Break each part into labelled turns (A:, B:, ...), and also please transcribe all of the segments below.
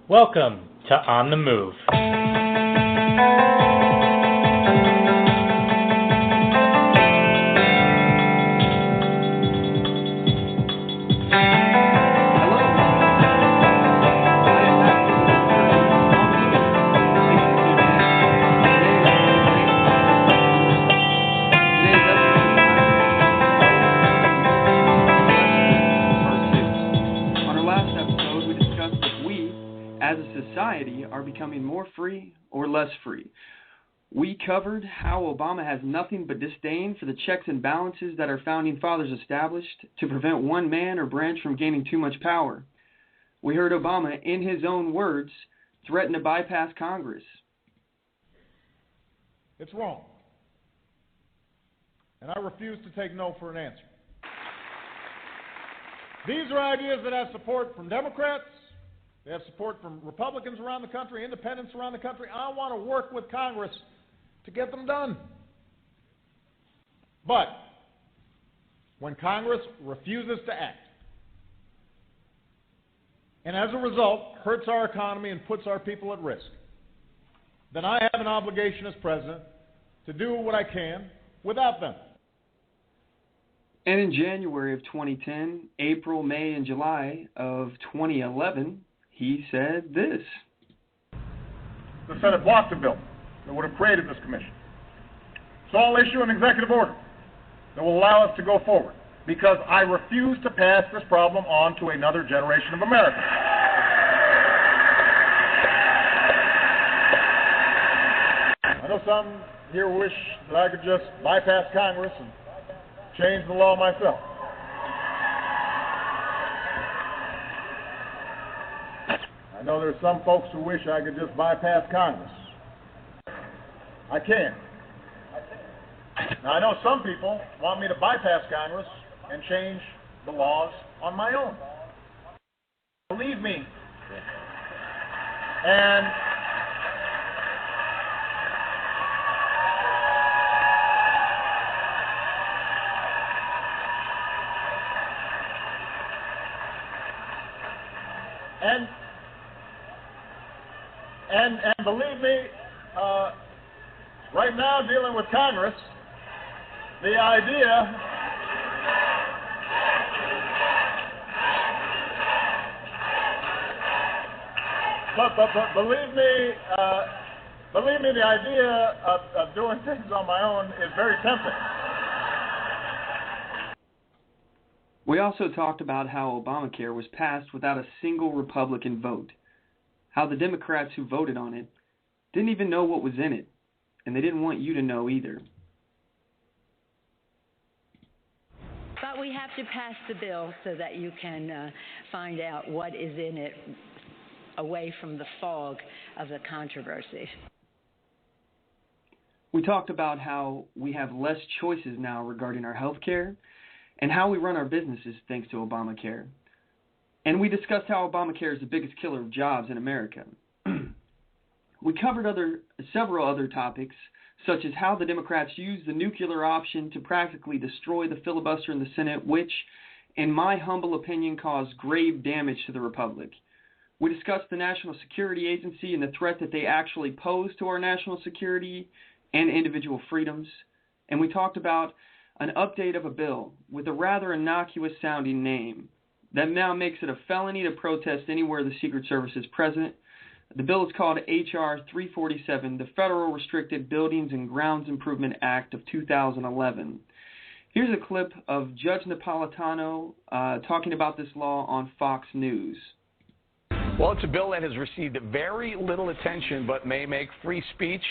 A: Welcome to On the Move.
B: Are becoming more free or less free. We covered how Obama has nothing but disdain for the checks and balances that our founding fathers established to prevent one man or branch from gaining too much power. We heard Obama, in his own words, threaten to bypass Congress.
C: It's wrong. And I refuse to take no for an answer. These are ideas that have support from Democrats. They have support from Republicans around the country, independents around the country. I want to work with Congress to get them done. But when Congress refuses to act, and as a result hurts our economy and puts our people at risk, then I have an obligation as president to do what I can without them.
B: And in January of 2010, April, May, and July of 2011, he said this.
D: The Senate blocked a bill that would have created this commission. So I'll issue an executive order that will allow us to go forward, because I refuse to pass this problem on to another generation of Americans. I know some here wish that I could just bypass Congress and change the law myself. I know there's some folks who wish I could just bypass Congress. I can't. Now, I know some people want me to bypass Congress and change the laws on my own. Believe me. And believe me, right now dealing with Congress, the idea but believe me, the idea of doing things on my own is very tempting.
B: We also talked about how Obamacare was passed without a single Republican vote. How the Democrats who voted on it didn't even know what was in it, and they didn't want you to know either.
E: But we have to pass the bill so that you can find out what is in it away from the fog of the controversy.
B: We talked about how we have less choices now regarding our health care and how we run our businesses thanks to Obamacare. And we discussed how Obamacare is the biggest killer of jobs in America. We covered several other topics, such as how the Democrats use the nuclear option to practically destroy the filibuster in the Senate, which, in my humble opinion, caused grave damage to the Republic. We discussed the National Security Agency and the threat that they actually pose to our national security and individual freedoms. And we talked about an update of a bill with a rather innocuous-sounding name that now makes it a felony to protest anywhere the Secret Service is present. The bill is called H.R. 347, the Federal Restricted Buildings and Grounds Improvement Act of 2011. Here's a clip of Judge Napolitano talking about this law on Fox News.
F: Well, it's a bill that has received very little attention but may make free speech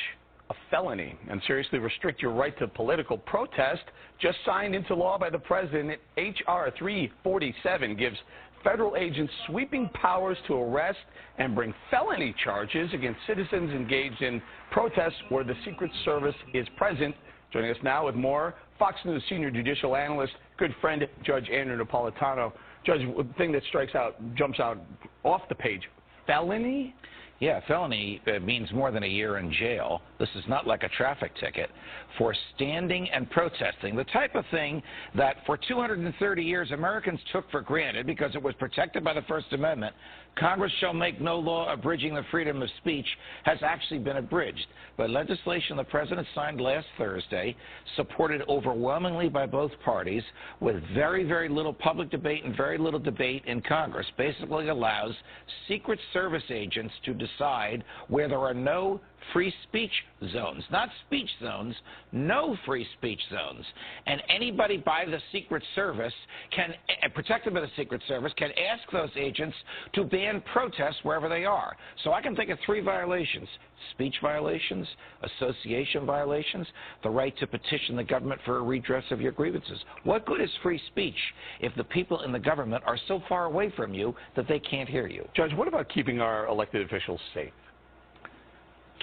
F: a felony and seriously restrict your right to political protest. Just signed into law by the president, H.R. 347 gives federal agents sweeping powers to arrest and bring felony charges against citizens engaged in protests where the Secret Service is present. Joining us now with more, Fox News senior judicial analyst, good friend, Judge Andrew Napolitano. Judge, the thing that jumps out off the page, felony?
G: Yeah, felony means more than a year in jail. This is not like a traffic ticket. For standing and protesting, the type of thing that for 230 years Americans took for granted because it was protected by the First Amendment, Congress shall make no law abridging the freedom of speech, has actually been abridged by legislation the President signed last Thursday, supported overwhelmingly by both parties, with very, very little public debate and very little debate in Congress. Basically allows Secret Service agents to decide where there are no free speech zones, not speech zones, no free speech zones. And anybody by the Secret Service can, protected by the Secret Service, can ask those agents to ban protests wherever they are. So I can think of 3 violations: speech violations, association violations, the right to petition the government for a redress of your grievances. What good is free speech if the people in the government are so far away from you that they can't hear you?
F: Judge, what about keeping our elected officials safe?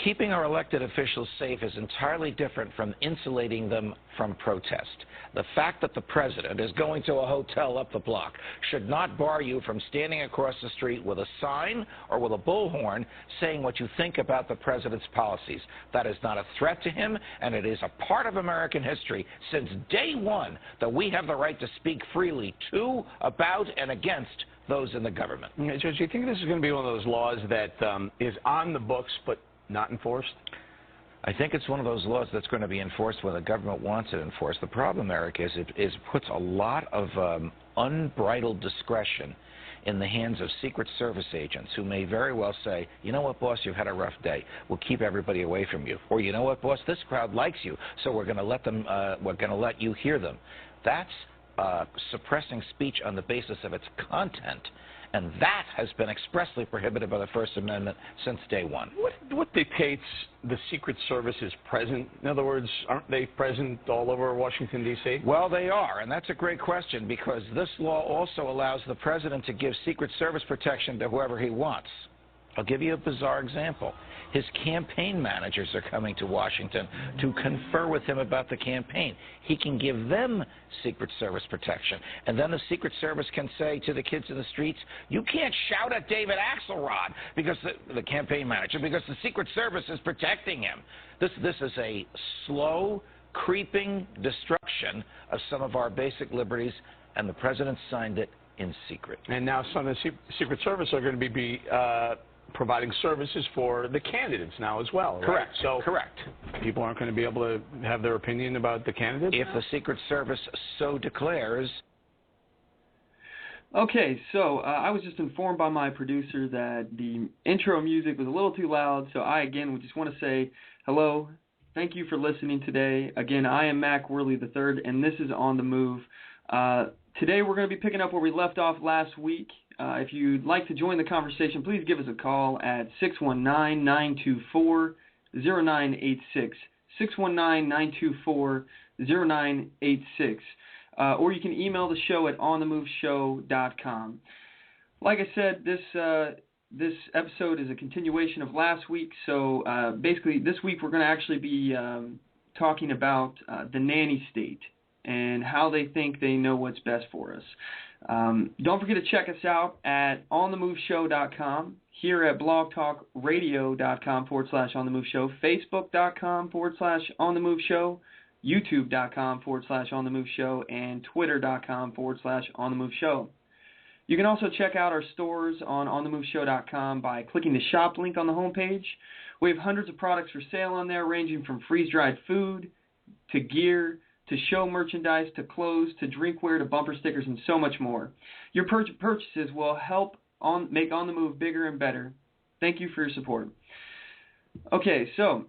G: Keeping our elected officials safe is entirely different from insulating them from protest. The fact that the president is going to a hotel up the block should not bar you from standing across the street with a sign or with a bullhorn saying what you think about the president's policies. That is not a threat to him, and it is a part of American history since day one that we have the right to speak freely to, about, and against those in the government.
F: Yeah, Judge, do you think this is going to be one of those laws that is on the books but not enforced?
G: I think it's one of those laws that's going to be enforced when the government wants it enforced. The problem, Eric, is it puts a lot of unbridled discretion in the hands of Secret Service agents who may very well say, you know what, boss, you've had a rough day. We'll keep everybody away from you. Or, you know what, boss, this crowd likes you, so we're going to let them. We're going to let you hear them. That's suppressing speech on the basis of its content. And that has been expressly prohibited by the First Amendment since day one.
F: What dictates the Secret Service's presence? In other words, aren't they present all over Washington, D.C.?
G: Well, they are, and that's a great question because this law also allows the president to give Secret Service protection to whoever he wants. I'll give you a bizarre example. His campaign managers are coming to Washington to confer with him about the campaign. He can give them Secret Service protection. And then the Secret Service can say to the kids in the streets, you can't shout at David Axelrod, because the campaign manager, because the Secret Service is protecting him. This is a slow, creeping destruction of some of our basic liberties, and the president signed it in secret.
F: And now some of the Secret Service are going to be providing services for the candidates now as well, right?
G: Correct.
F: So
G: correct.
F: People aren't going to be able to have their opinion about the candidates?
G: If the Secret Service so declares.
B: Okay, so I was just informed by my producer that the intro music was a little too loud, so I again would just want to say hello. Thank you for listening today. Again, I am Mack Worley III, and this is On the Move. Today we're going to be picking up where we left off last week. If you'd like to join the conversation, please give us a call at 619-924-0986. 619-924-0986. Or you can email the show at onthemoveshow.com. Like I said, this episode is a continuation of last week. So basically this week we're going to actually be talking about the nanny state and how they think they know what's best for us. Don't forget to check us out at onthemoveshow.com, here at blogtalkradio.com/onthemoveshow, facebook.com/onthemoveshow, youtube.com/onthemoveshow, and twitter.com/onthemoveshow. You can also check out our stores on onthemoveshow.com by clicking the shop link on the homepage. We have hundreds of products for sale on there, ranging from freeze-dried food to gear, to show merchandise, to clothes, to drinkware, to bumper stickers, and so much more. Your purchases will help make On the Move bigger and better. Thank you for your support. Okay, so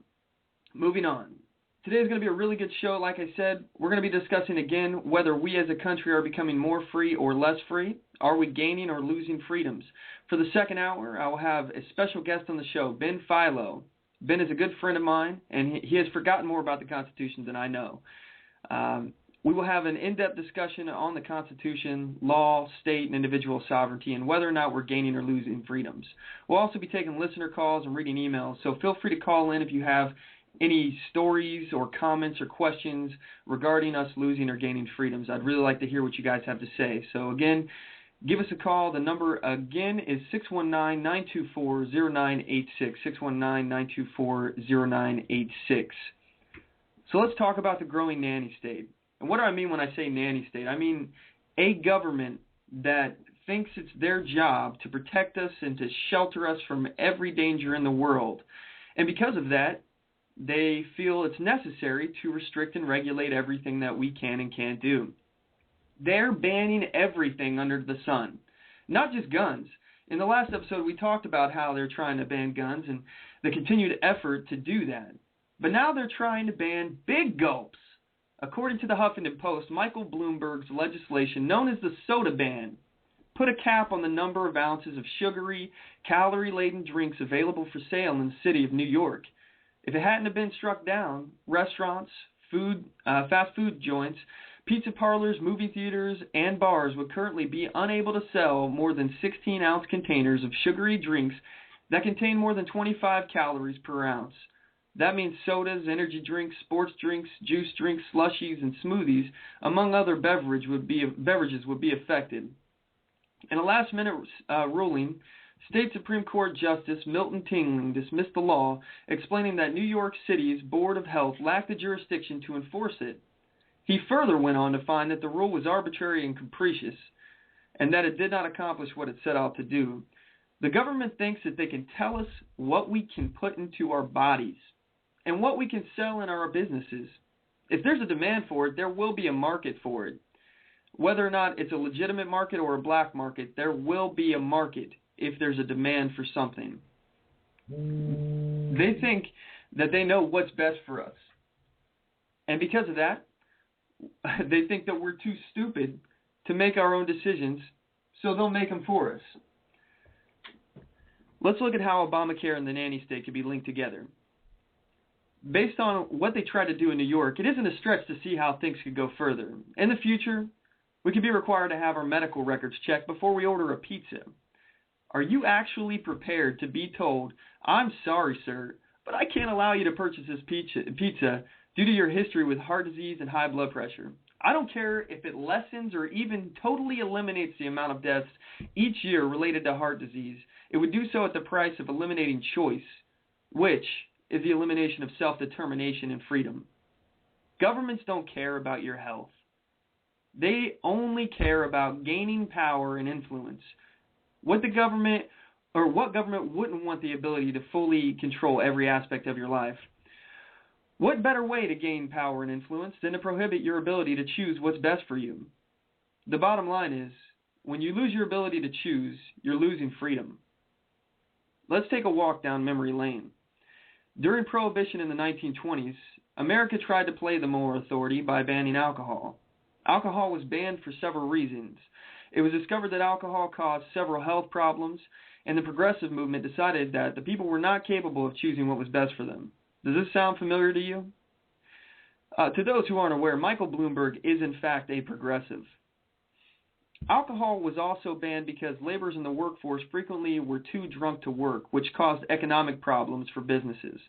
B: moving on. Today is going to be a really good show. Like I said, we're going to be discussing again whether we as a country are becoming more free or less free. Are we gaining or losing freedoms? For the second hour, I will have a special guest on the show, Ben Philo. Ben is a good friend of mine, and he has forgotten more about the Constitution than I know. We will have an in-depth discussion on the Constitution, law, state, and individual sovereignty, and whether or not we're gaining or losing freedoms. We'll also be taking listener calls and reading emails, so feel free to call in if you have any stories or comments or questions regarding us losing or gaining freedoms. I'd really like to hear what you guys have to say. So again, Give us a call. The number again is 619-924-0986, 619-924-0986. So let's talk about the growing nanny state. And what do I mean when I say nanny state? I mean a government that thinks it's their job to protect us and to shelter us from every danger in the world. And because of that, they feel it's necessary to restrict and regulate everything that we can and can't do. They're banning everything under the sun, not just guns. In the last episode, we talked about how they're trying to ban guns and the continued effort to do that. But now they're trying to ban big gulps. According to the Huffington Post, Michael Bloomberg's legislation, known as the soda ban, put a cap on the number of ounces of sugary, calorie-laden drinks available for sale in the city of New York. If it hadn't have been struck down, restaurants, fast food joints, pizza parlors, movie theaters, and bars would currently be unable to sell more than 16-ounce containers of sugary drinks that contain more than 25 calories per ounce. That means sodas, energy drinks, sports drinks, juice drinks, slushies, and smoothies, among other beverages, would be affected. In a last-minute ruling, State Supreme Court Justice Milton Tingling dismissed the law, explaining that New York City's Board of Health lacked the jurisdiction to enforce it. He further went on to find that the rule was arbitrary and capricious, and that it did not accomplish what it set out to do. The government thinks that they can tell us what we can put into our bodies and what we can sell in our businesses. If there's a demand for it, there will be a market for it. Whether or not it's a legitimate market or a black market, there will be a market if there's a demand for something. They think that they know what's best for us. And because of that, they think that we're too stupid to make our own decisions, so they'll make them for us. Let's look at how Obamacare and the nanny state could be linked together. Based on what they tried to do in New York, it isn't a stretch to see how things could go further. In the future, we could be required to have our medical records checked before we order a pizza. Are you actually prepared to be told, "I'm sorry, sir, but I can't allow you to purchase this pizza due to your history with heart disease and high blood pressure"? I don't care if it lessens or even totally eliminates the amount of deaths each year related to heart disease. It would do so at the price of eliminating choice, which is the elimination of self-determination and freedom. Governments don't care about your health. They only care about gaining power and influence. What government wouldn't want the ability to fully control every aspect of your life? What better way to gain power and influence than to prohibit your ability to choose what's best for you? The bottom line is, when you lose your ability to choose, you're losing freedom. Let's take a walk down memory lane. During Prohibition in the 1920s, America tried to play the moral authority by banning alcohol. Alcohol was banned for several reasons. It was discovered that alcohol caused several health problems, and the progressive movement decided that the people were not capable of choosing what was best for them. Does this sound familiar to you? To those who aren't aware, Michael Bloomberg is in fact a progressive. Alcohol was also banned because laborers in the workforce frequently were too drunk to work, which caused economic problems for businesses.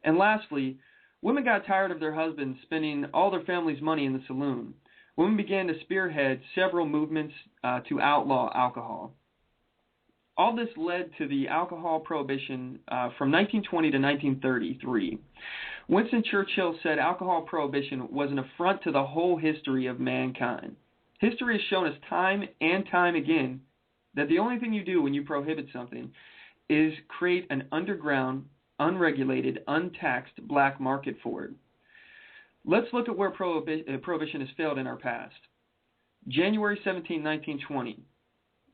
B: And lastly, women got tired of their husbands spending all their family's money in the saloon. Women began to spearhead several movements to outlaw alcohol. All this led to the alcohol prohibition from 1920 to 1933. Winston Churchill said alcohol prohibition was an affront to the whole history of mankind. History has shown us time and time again that the only thing you do when you prohibit something is create an underground, unregulated, untaxed black market for it. Let's look at where prohibition has failed in our past. January 17, 1920.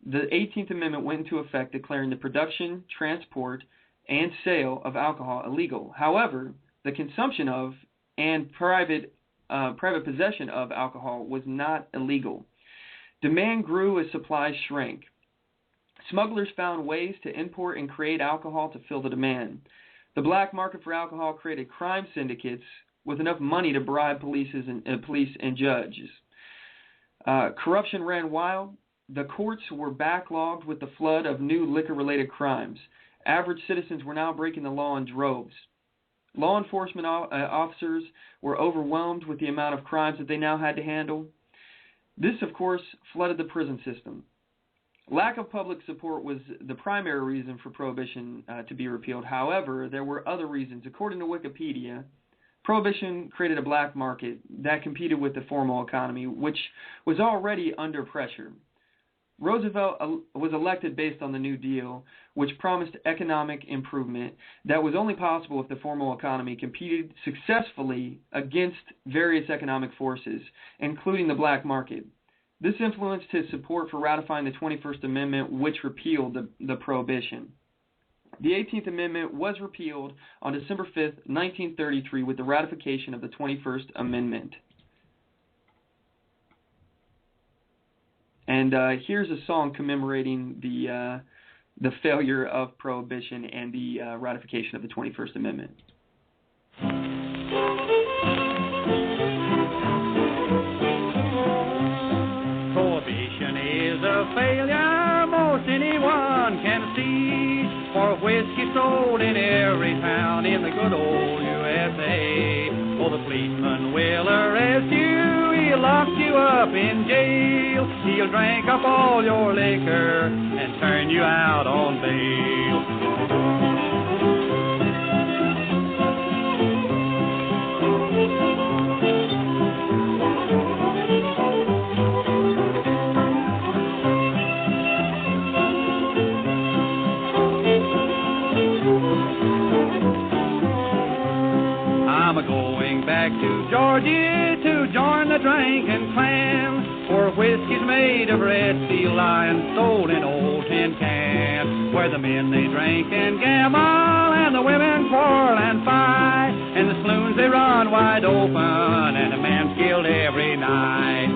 B: The 18th Amendment went into effect declaring the production, transport, and sale of alcohol illegal. However, the consumption of and private possession of alcohol was not illegal. Demand grew as supply shrank. Smugglers found ways to import and create alcohol to fill the demand. The black market for alcohol created crime syndicates with enough money to bribe police and judges. Corruption ran wild. The courts were backlogged with the flood of new liquor-related crimes. Average citizens were now breaking the law in droves. Law enforcement officers were overwhelmed with the amount of crimes that they now had to handle. This, of course, flooded the prison system. Lack of public support was the primary reason for Prohibition to be repealed. However, there were other reasons. According to Wikipedia, Prohibition created a black market that competed with the formal economy, which was already under pressure. Roosevelt was elected based on the New Deal, which promised economic improvement that was only possible if the formal economy competed successfully against various economic forces, including the black market. This influenced his support for ratifying the 21st Amendment, which repealed the Prohibition. The 18th Amendment was repealed on December 5, 1933, with the ratification of the 21st Amendment. And here's a song commemorating the failure of Prohibition and the ratification of the 21st Amendment.
H: Prohibition is a failure most anyone can see, for whiskey sold in every town in the good old USA. Oh, the policeman will arrest you, he'll lock you up in jail, he'll drink up all your liquor and turn you out on bail. I'm a-going back to Georgia to join the drinking clan, where whiskey's made of red steel lion sold in old tin cans, where the men they drink and gamble and the women quarrel and fight, and the saloons they run wide open and a man's killed every night.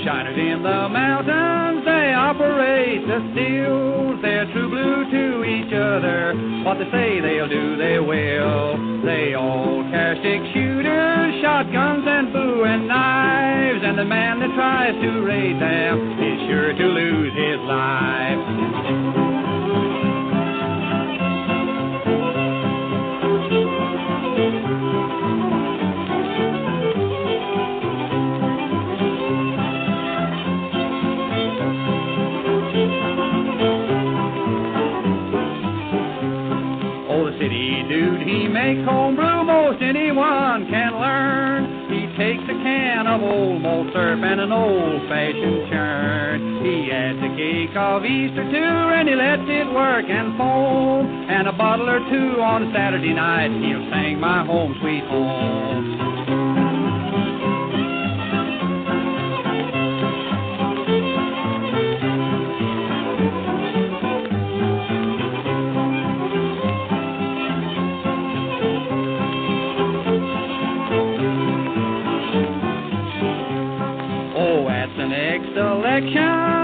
H: Shiners in the mountains, they operate the stills. They're true blue to each other. What they say they'll do, they will. They all carry stick shooters, shotguns and bowie knives, and the man that tries to raid them is sure to lose his life. Dude, he makes homebrew most anyone can learn. He takes a can of old malt syrup and an old-fashioned churn. He adds a cake of Easter too, and he lets it work and foam. And a bottle or two on Saturday night, he'll sing My Home Sweet Home.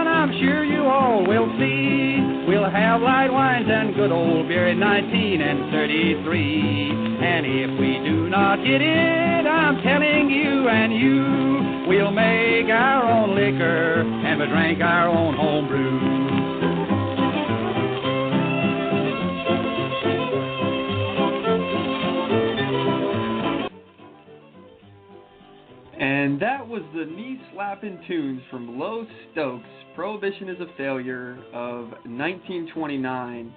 H: I'm sure you all will see. We'll have light wines and good old beer at 19 and 33. And if we do not get it, I'm telling you and you, we'll make our own liquor and we'll drink our own home brew.
B: And that was the knee-slapping tunes from Low Stokes, Prohibition is a Failure of 1929.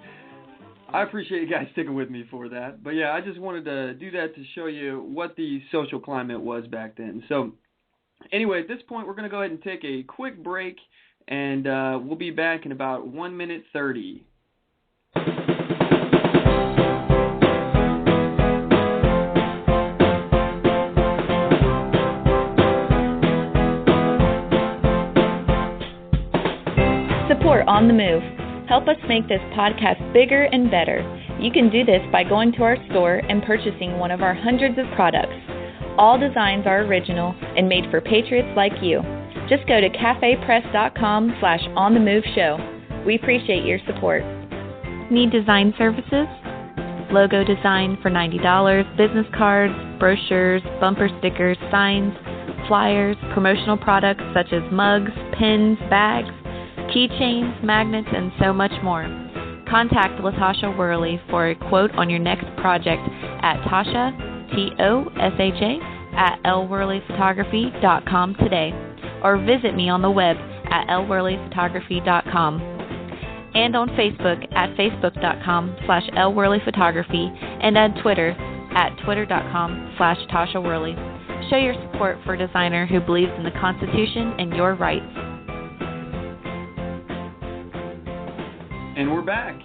B: I appreciate you guys sticking with me for that. But yeah, I just wanted to do that to show you what the social climate was back then. So anyway, at this point, we're going to go ahead and take a quick break, and we'll be back in about 1 minute 30.
I: Support On the Move. Help us make this podcast bigger and better. You can do this by going to our store and purchasing one of our hundreds of products. All designs are original and made for patriots like you. Just go to cafepress.com/onthemoveshow. We appreciate your support. Need design services? Logo design for $90, business cards, brochures, bumper stickers, signs, flyers, promotional products such as mugs, pins, bags, keychains, magnets, and so much more. Contact LaTasha Worley for a quote on your next project at Tasha, Tosha, at lworleyphotography.com today, or visit me on the web at lworleyphotography.com, and on Facebook at facebook.com/lworleyphotography, and on Twitter at twitter.com/Tasha Worley. Show your support for a designer who believes in the Constitution and your rights.
B: And we're back.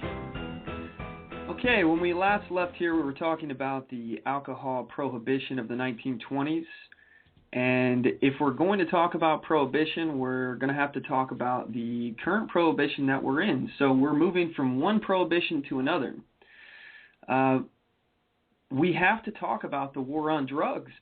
B: Okay, when we last left here, we were talking about the alcohol prohibition of the 1920s. And if we're going to talk about prohibition, we're going to have to talk about the current prohibition that we're in. So we're moving from one prohibition to another. We have to talk about the war on drugs.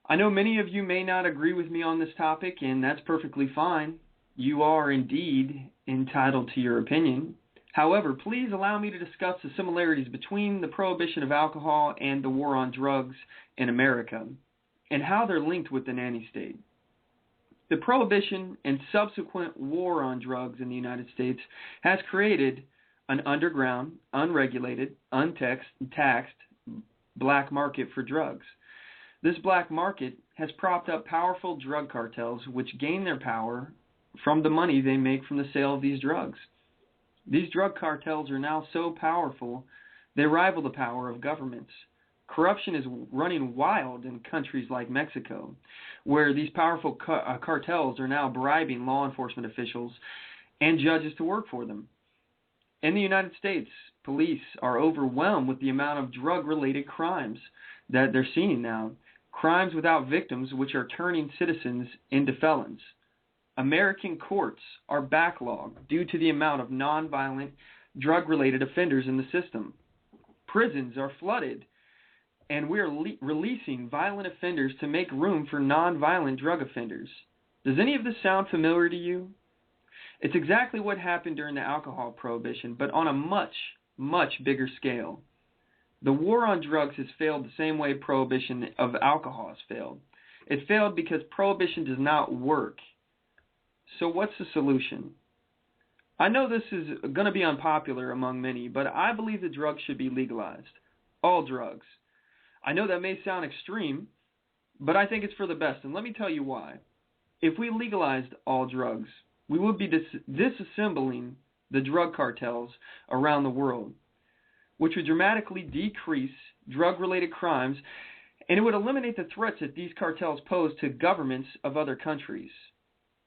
B: I know many of you may not agree with me on this topic, and that's perfectly fine. You are indeed entitled to your opinion. However, please allow me to discuss the similarities between the prohibition of alcohol and the war on drugs in America, and how they're linked with the nanny state. The prohibition and subsequent war on drugs in the United States has created an underground, unregulated, untaxed black market for drugs. This black market has propped up powerful drug cartels which gain their power from the money they make from the sale of these drugs. These drug cartels are now so powerful, they rival the power of governments. Corruption is running wild in countries like Mexico, where these powerful cartels are now bribing law enforcement officials and judges to work for them. In the United States, police are overwhelmed with the amount of drug-related crimes that they're seeing now. Crimes without victims, which are turning citizens into felons. American courts are backlogged due to the amount of nonviolent, drug-related offenders in the system. Prisons are flooded, and we are releasing violent offenders to make room for nonviolent drug offenders. Does any of this sound familiar to you? It's exactly what happened during the alcohol prohibition, but on a much, much bigger scale. The war on drugs has failed the same way prohibition of alcohol has failed. It failed because prohibition does not work. So what's the solution? I know this is going to be unpopular among many, but I believe that drugs should be legalized. All drugs. I know that may sound extreme, but I think it's for the best, and let me tell you why. If we legalized all drugs, we would be disassembling the drug cartels around the world, which would dramatically decrease drug-related crimes, and it would eliminate the threats that these cartels pose to governments of other countries.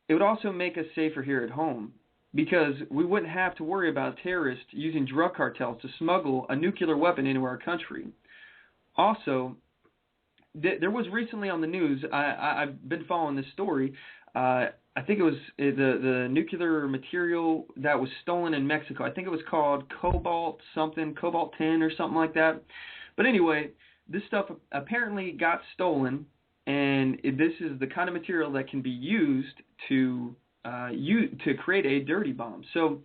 B: It would also make us safer here at home, because we wouldn't have to worry about terrorists using drug cartels to smuggle a nuclear weapon into our country. Also, there was recently on the news, I've been following this story, I think it was the nuclear material that was stolen in Mexico. I think it was called cobalt 10 or something like that. But anyway, this stuff apparently got stolen, and this is the kind of material that can be used to create a dirty bomb. So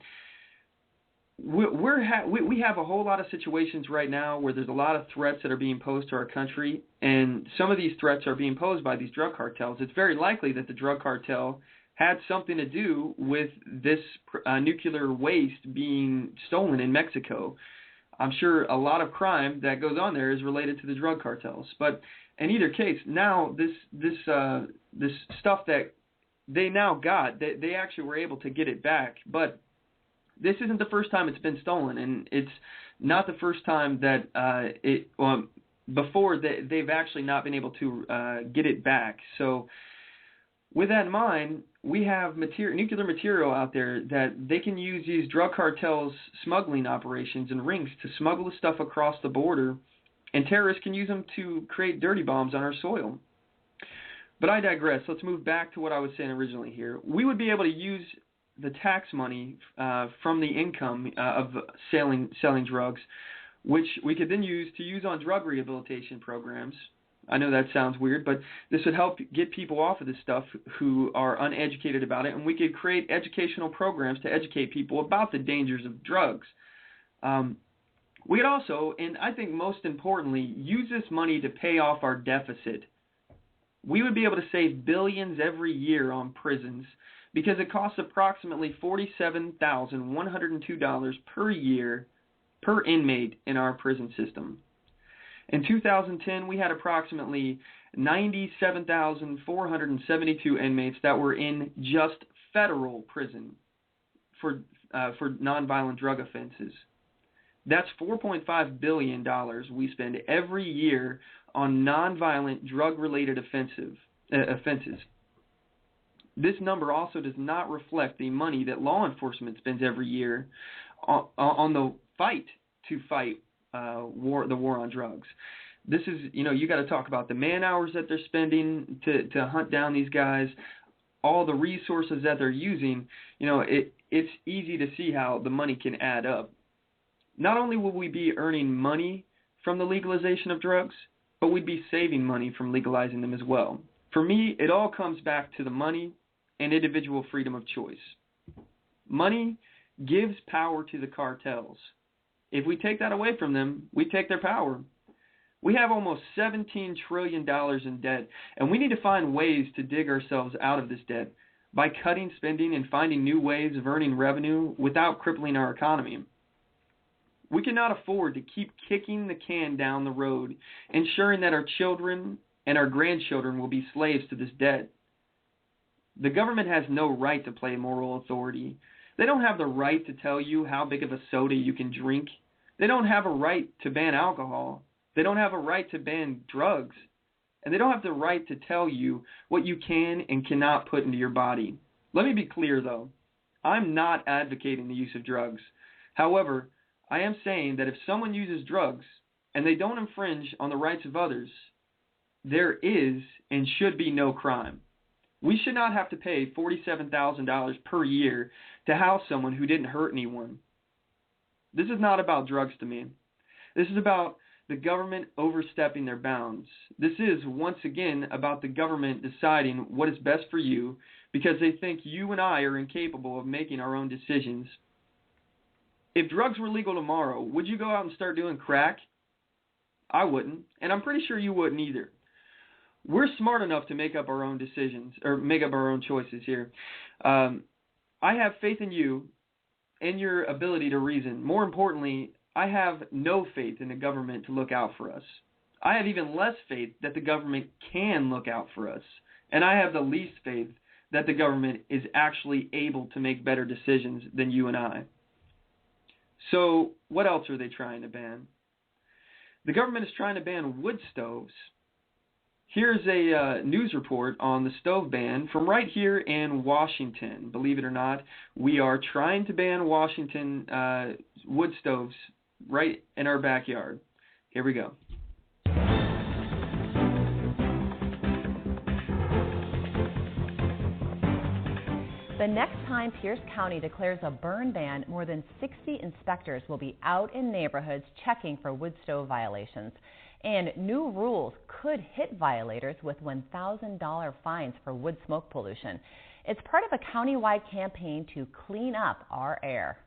B: we have a whole lot of situations right now where there's a lot of threats that are being posed to our country, and some of these threats are being posed by these drug cartels. It's very likely that the drug cartel had something to do with this nuclear waste being stolen in Mexico. I'm sure a lot of crime that goes on there is related to the drug cartels. But in either case, now this stuff that they now got, they actually were able to get it back. But this isn't the first time it's been stolen, and it's not the first time that before they've actually not been able to get it back. So with that in mind, we have nuclear material out there that they can use these drug cartels' smuggling operations and rings to smuggle the stuff across the border, and terrorists can use them to create dirty bombs on our soil. But I digress. Let's move back to what I was saying originally here. We would be able to use the tax money from the income of selling drugs, which we could then use on drug rehabilitation programs. I know that sounds weird, but this would help get people off of this stuff who are uneducated about it, and we could create educational programs to educate people about the dangers of drugs. We could also, and I think most importantly, use this money to pay off our deficit. we would be able to save billions every year on prisons because it costs approximately $47,102 per year per inmate in our prison system. In 2010, we had approximately 97,472 inmates that were in just federal prison for nonviolent drug offenses. That's $4.5 billion we spend every year on nonviolent drug-related offenses. This number also does not reflect the money that law enforcement spends every year on the fight to fight the war on drugs. This is, you got to talk about the man hours that they're spending to hunt down these guys, all the resources that they're using. It's easy to see how the money can add up. Not only will we be earning money from the legalization of drugs, but we'd be saving money from legalizing them as well. For me, it all comes back to the money and individual freedom of choice. Money gives power to the cartels. If we take that away from them, we take their power. We have almost $17 trillion in debt, and we need to find ways to dig ourselves out of this debt by cutting spending and finding new ways of earning revenue without crippling our economy. We cannot afford to keep kicking the can down the road, ensuring that our children and our grandchildren will be slaves to this debt. The government has no right to play moral authority. They don't have the right to tell you how big of a soda you can drink. They don't have a right to ban alcohol. They don't have a right to ban drugs. And they don't have the right to tell you what you can and cannot put into your body. Let me be clear, though. I'm not advocating the use of drugs. However, I am saying that if someone uses drugs and they don't infringe on the rights of others, there is and should be no crime. We should not have to pay $47,000 per year to house someone who didn't hurt anyone. This is not about drugs to me. This is about the government overstepping their bounds. This is, once again, about the government deciding what is best for you because they think you and I are incapable of making our own decisions. If drugs were legal tomorrow, would you go out and start doing crack? I wouldn't, and I'm pretty sure you wouldn't either. We're smart enough to make up our own decisions, or make up our own choices here. I have faith in you and your ability to reason. More importantly, I have no faith in the government to look out for us. I have even less faith that the government can look out for us. And I have the least faith that the government is actually able to make better decisions than you and I. So what else are they trying to ban? The government is trying to ban wood stoves. Here's a news report on the stove ban from right here in Washington. Believe it or not, we are trying to ban Washington wood stoves right in our backyard. Here we go.
J: The next time Pierce County declares a burn ban, more than 60 inspectors will be out in neighborhoods checking for wood stove violations. And new rules could hit violators with $1,000 fines for wood smoke pollution. It's part of a countywide campaign to clean up our air.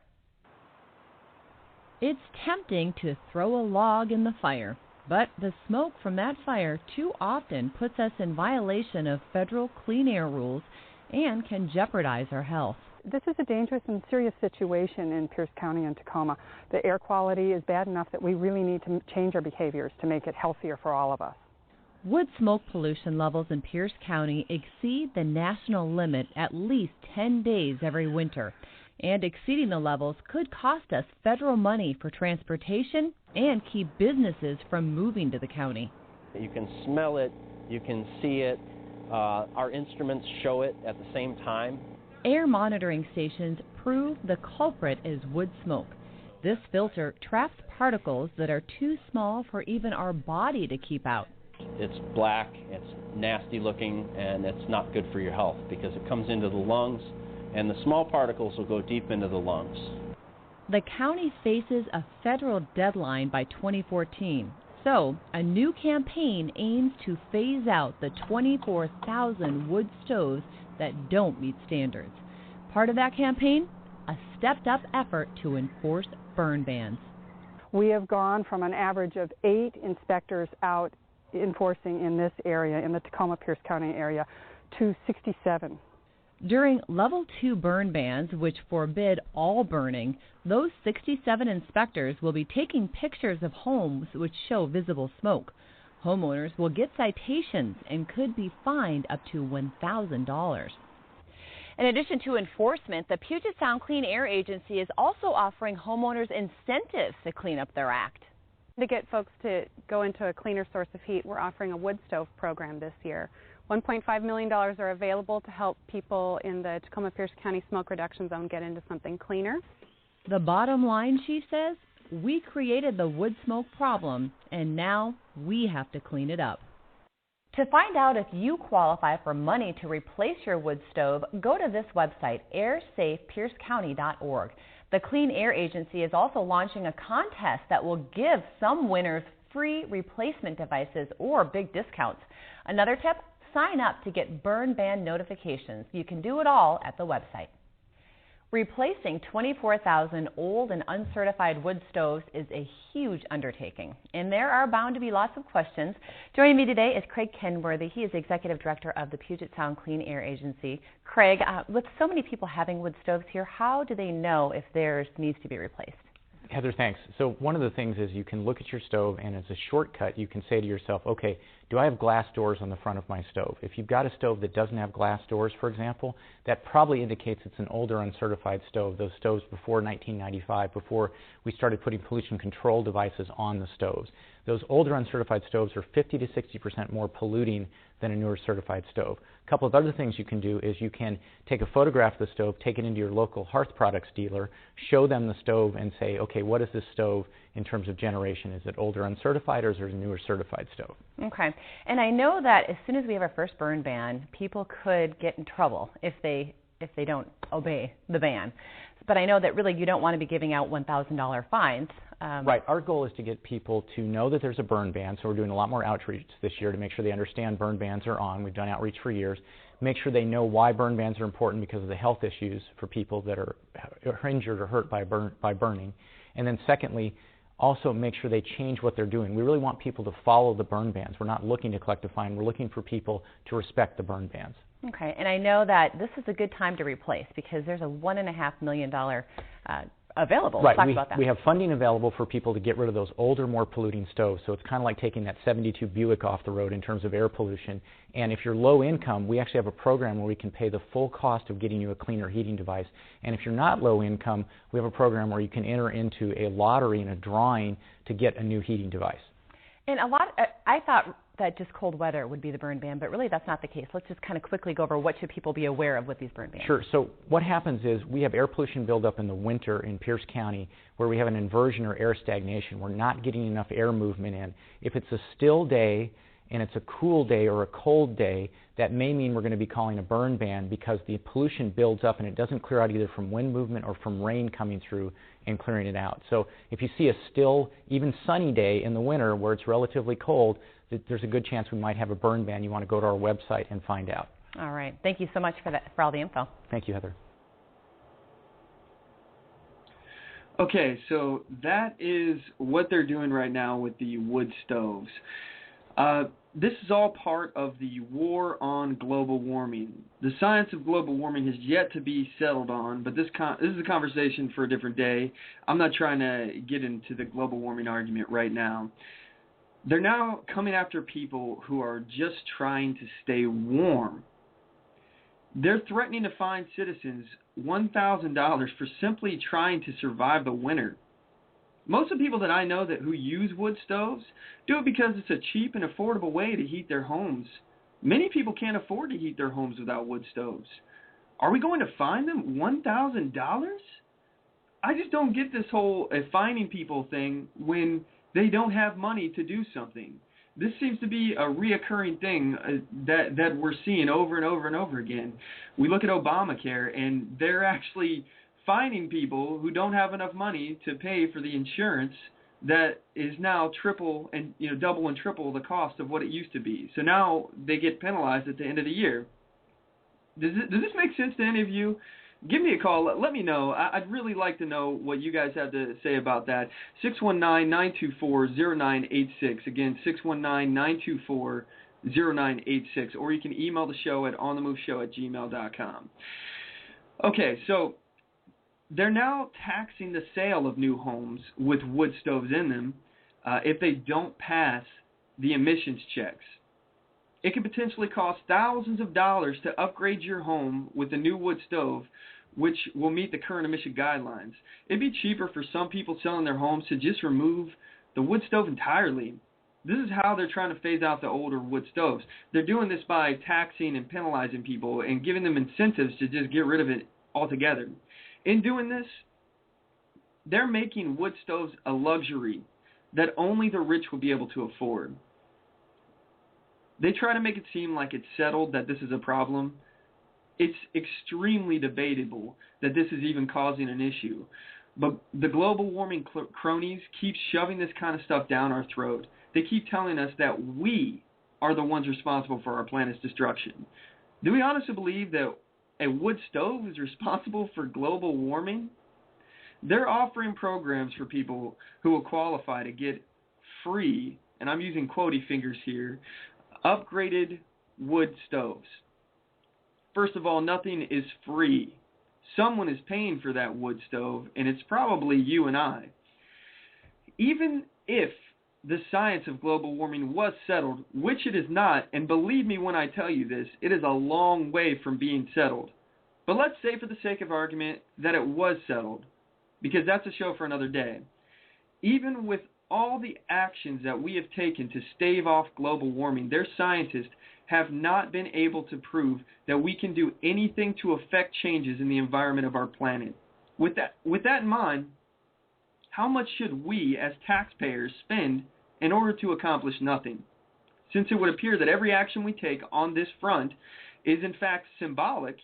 K: It's tempting to throw a log in the fire, but the smoke from that fire too often puts us in violation of federal clean air rules and can jeopardize our health.
L: This is a dangerous and serious situation in Pierce County and Tacoma. The air quality is bad enough that we really need to change our behaviors to make it healthier for all of us.
K: Wood smoke pollution levels in Pierce County exceed the national limit at least 10 days every winter, and exceeding the levels could cost us federal money for transportation and keep businesses from moving to the county.
M: You can smell it, you can see it, our instruments show it at the same time.
K: Air monitoring stations prove the culprit is wood smoke. This filter traps particles that are too small for even our body to keep out.
M: It's black, it's nasty looking, and it's not good for your health because it comes into the lungs, and the small particles will go deep into the lungs.
K: The county faces a federal deadline by 2014. So, a new campaign aims to phase out the 24,000 wood stoves that don't meet standards. Part of that campaign? A stepped-up effort to enforce burn bans.
L: We have gone from an average of 8 inspectors out enforcing in this area, in the Tacoma-Pierce County area, to 67.
K: During Level 2 burn bans, which forbid all burning, those 67 inspectors will be taking pictures of homes which show visible smoke. Homeowners will get citations and could be fined up to $1,000.
J: In addition to enforcement, the Puget Sound Clean Air Agency is also offering homeowners incentives to clean up their act.
N: To get folks to go into a cleaner source of heat, we're offering a wood stove program this year. $1.5 million are available to help people in the Tacoma-Pierce County Smoke Reduction Zone get into something cleaner.
K: The bottom line, she says, we created the wood smoke problem, and now we have to clean it up.
J: To find out if you qualify for money to replace your wood stove, go to this website, airsafepiercecounty.org. The Clean Air Agency is also launching a contest that will give some winners free replacement devices or big discounts. Another tip, sign up to get burn ban notifications. You can do it all at the website. Replacing 24,000 old and uncertified wood stoves is a huge undertaking, and there are bound to be lots of questions. Joining me today is Craig Kenworthy. He is the Executive Director of the Puget Sound Clean Air Agency. Craig, with so many people having wood stoves here, how do they know if theirs needs to be replaced?
A: Heather, thanks. So one of the things is you can look at your stove, and as a shortcut, you can say to yourself, okay, do I have glass doors on the front of my stove? If you've got a stove that doesn't have glass doors, for example, that probably indicates it's an older uncertified stove, those stoves before 1995, before we started putting pollution control devices on the stoves. Those older uncertified stoves are 50 to 60% more polluting than a newer certified stove. A couple of other things you can do is you can take a photograph of the stove, take it into your local hearth products dealer, show them the stove and say, okay, what is this stove in terms of generation? Is it older uncertified or is it a newer certified stove?
J: Okay. And I know that as soon as we have our first burn ban, people could get in trouble if they don't obey the ban. But I know that really you don't want to be giving out $1,000 fines.
A: Right. Our goal is to get people to know that there's a burn ban, so we're doing a lot more outreach this year to make sure they understand burn bans are on. We've done outreach for years. Make sure they know why burn bans are important because of the health issues for people that are injured or hurt by burning. And then secondly, also make sure they change what they're doing. We really want people to follow the burn bans. We're not looking to collect a fine. We're looking for people to respect the burn bans.
J: Okay, and I know that this is a good time to replace because there's a $1.5 million available.
A: Right,
J: Talk about that.
A: We have funding available for people to get rid of those older, more polluting stoves. So it's kind of like taking that 72 Buick off the road in terms of air pollution. And if you're low income, we actually have a program where we can pay the full cost of getting you a cleaner heating device. And if you're not low income, we have a program where you can enter into a lottery and a drawing to get a new heating device.
J: And I thought that just cold weather would be the burn ban, but really that's not the case. Let's just kind of quickly go over what should people be aware of with these burn bans.
A: Sure. So what happens is we have air pollution buildup in the winter in Pierce County where we have an inversion or air stagnation. We're not getting enough air movement in. If it's a still day and it's a cool day or a cold day, that may mean we're going to be calling a burn ban because the pollution builds up and it doesn't clear out either from wind movement or from rain coming through and clearing it out. So if you see a still, even sunny day in the winter where it's relatively cold, there's a good chance we might have a burn ban. You want to go to our website and find out.
J: All right. Thank you so much for all the info.
A: Thank you, Heather.
B: Okay, so that is what they're doing right now with the wood stoves. This is all part of the war on global warming. The science of global warming has yet to be settled on, but this is a conversation for a different day. I'm not trying to get into the global warming argument right now. They're now coming after people who are just trying to stay warm. They're threatening to fine citizens $1,000 for simply trying to survive the winter. Most of the people that I know who use wood stoves do it because it's a cheap and affordable way to heat their homes. Many people can't afford to heat their homes without wood stoves. Are we going to fine them $1,000? I just don't get this whole fining people thing when they don't have money to do something. This seems to be a reoccurring thing that we're seeing over and over and over again. We look at Obamacare, and they're actually fining people who don't have enough money to pay for the insurance that is now triple and double and triple the cost of what it used to be. So now they get penalized at the end of the year. Does this make sense to any of you? give me a call. Let me know. I'd really like to know what you guys have to say about that. 619-924-0986. Again, 619-924-0986. Or you can email the show at onthemoveshow@gmail.com. Okay, so they're now taxing the sale of new homes with wood stoves in them if they don't pass the emissions checks. It could potentially cost thousands of dollars to upgrade your home with a new wood stove, which will meet the current emission guidelines. It'd be cheaper for some people selling their homes to just remove the wood stove entirely. This is how they're trying to phase out the older wood stoves. They're doing this by taxing and penalizing people and giving them incentives to just get rid of it altogether. In doing this, they're making wood stoves a luxury that only the rich will be able to afford. They try to make it seem like it's settled that this is a problem. It's extremely debatable that this is even causing an issue. But the global warming cronies keep shoving this kind of stuff down our throat. They keep telling us that we are the ones responsible for our planet's destruction. Do we honestly believe that a wood stove is responsible for global warming? They're offering programs for people who will qualify to get free, and I'm using quotey fingers here, upgraded wood stoves. First of all, nothing is free. Someone is paying for that wood stove, and it's probably you and I. Even if the science of global warming was settled, which it is not, and believe me when I tell you this, it is a long way from being settled. But let's say for the sake of argument that it was settled, because that's a show for another day. Even with all the actions that we have taken to stave off global warming, their scientists have not been able to prove that we can do anything to affect changes in the environment of our planet. With that in mind, how much should we as taxpayers spend in order to accomplish nothing? Since it would appear that every action we take on this front is in fact symbolic,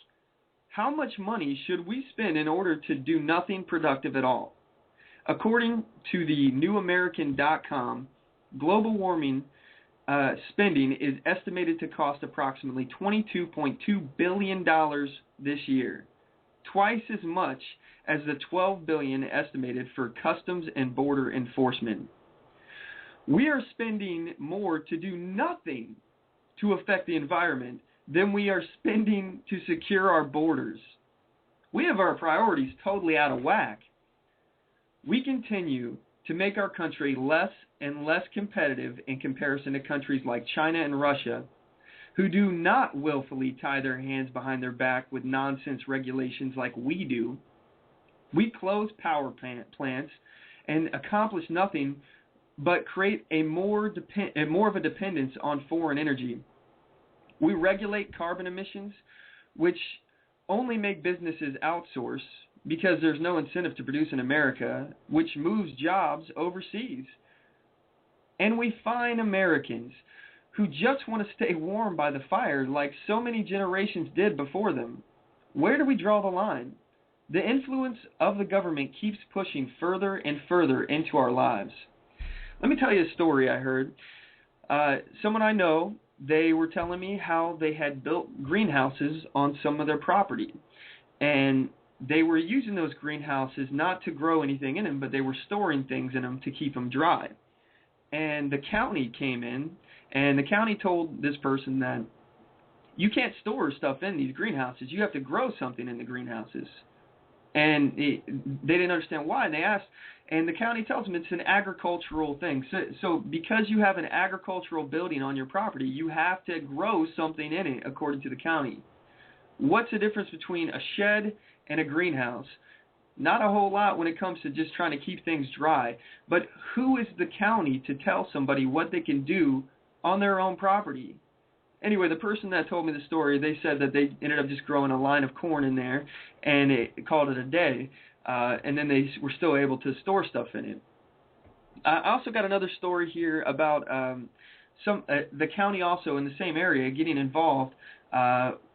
B: how much money should we spend in order to do nothing productive at all? According to the newamerican.com, global warming spending is estimated to cost approximately $22.2 billion this year, twice as much as the $12 billion estimated for customs and border enforcement. We are spending more to do nothing to affect the environment than we are spending to secure our borders. We have our priorities totally out of whack. We continue to make our country less and less competitive in comparison to countries like China and Russia, who do not willfully tie their hands behind their back with nonsense regulations like we do. We close power plants and accomplish nothing but create a more of a dependence on foreign energy. We regulate carbon emissions, which only make businesses outsource because there's no incentive to produce in America, which moves jobs overseas. And we fine Americans who just want to stay warm by the fire like so many generations did before them. Where do we draw the line? The influence of the government keeps pushing further and further into our lives. Let me tell you a story I heard. Someone I know, they were telling me how they had built greenhouses on some of their property. And they were using those greenhouses not to grow anything in them, but they were storing things in them to keep them dry. And the county came in, and the county told this person that you can't store stuff in these greenhouses. You have to grow something in the greenhouses. And they didn't understand why. And they asked, and the county tells them it's an agricultural thing. So because you have an agricultural building on your property, you have to grow something in it, according to the county. What's the difference between a shed and a greenhouse? Not a whole lot when it comes to just trying to keep things dry. But who is the county to tell somebody what they can do on their own property? Anyway, the person that told me the story, they said that they ended up just growing a line of corn in there, and it called it a day, and then they were still able to store stuff in it. I also got another story here about the county also in the same area getting involved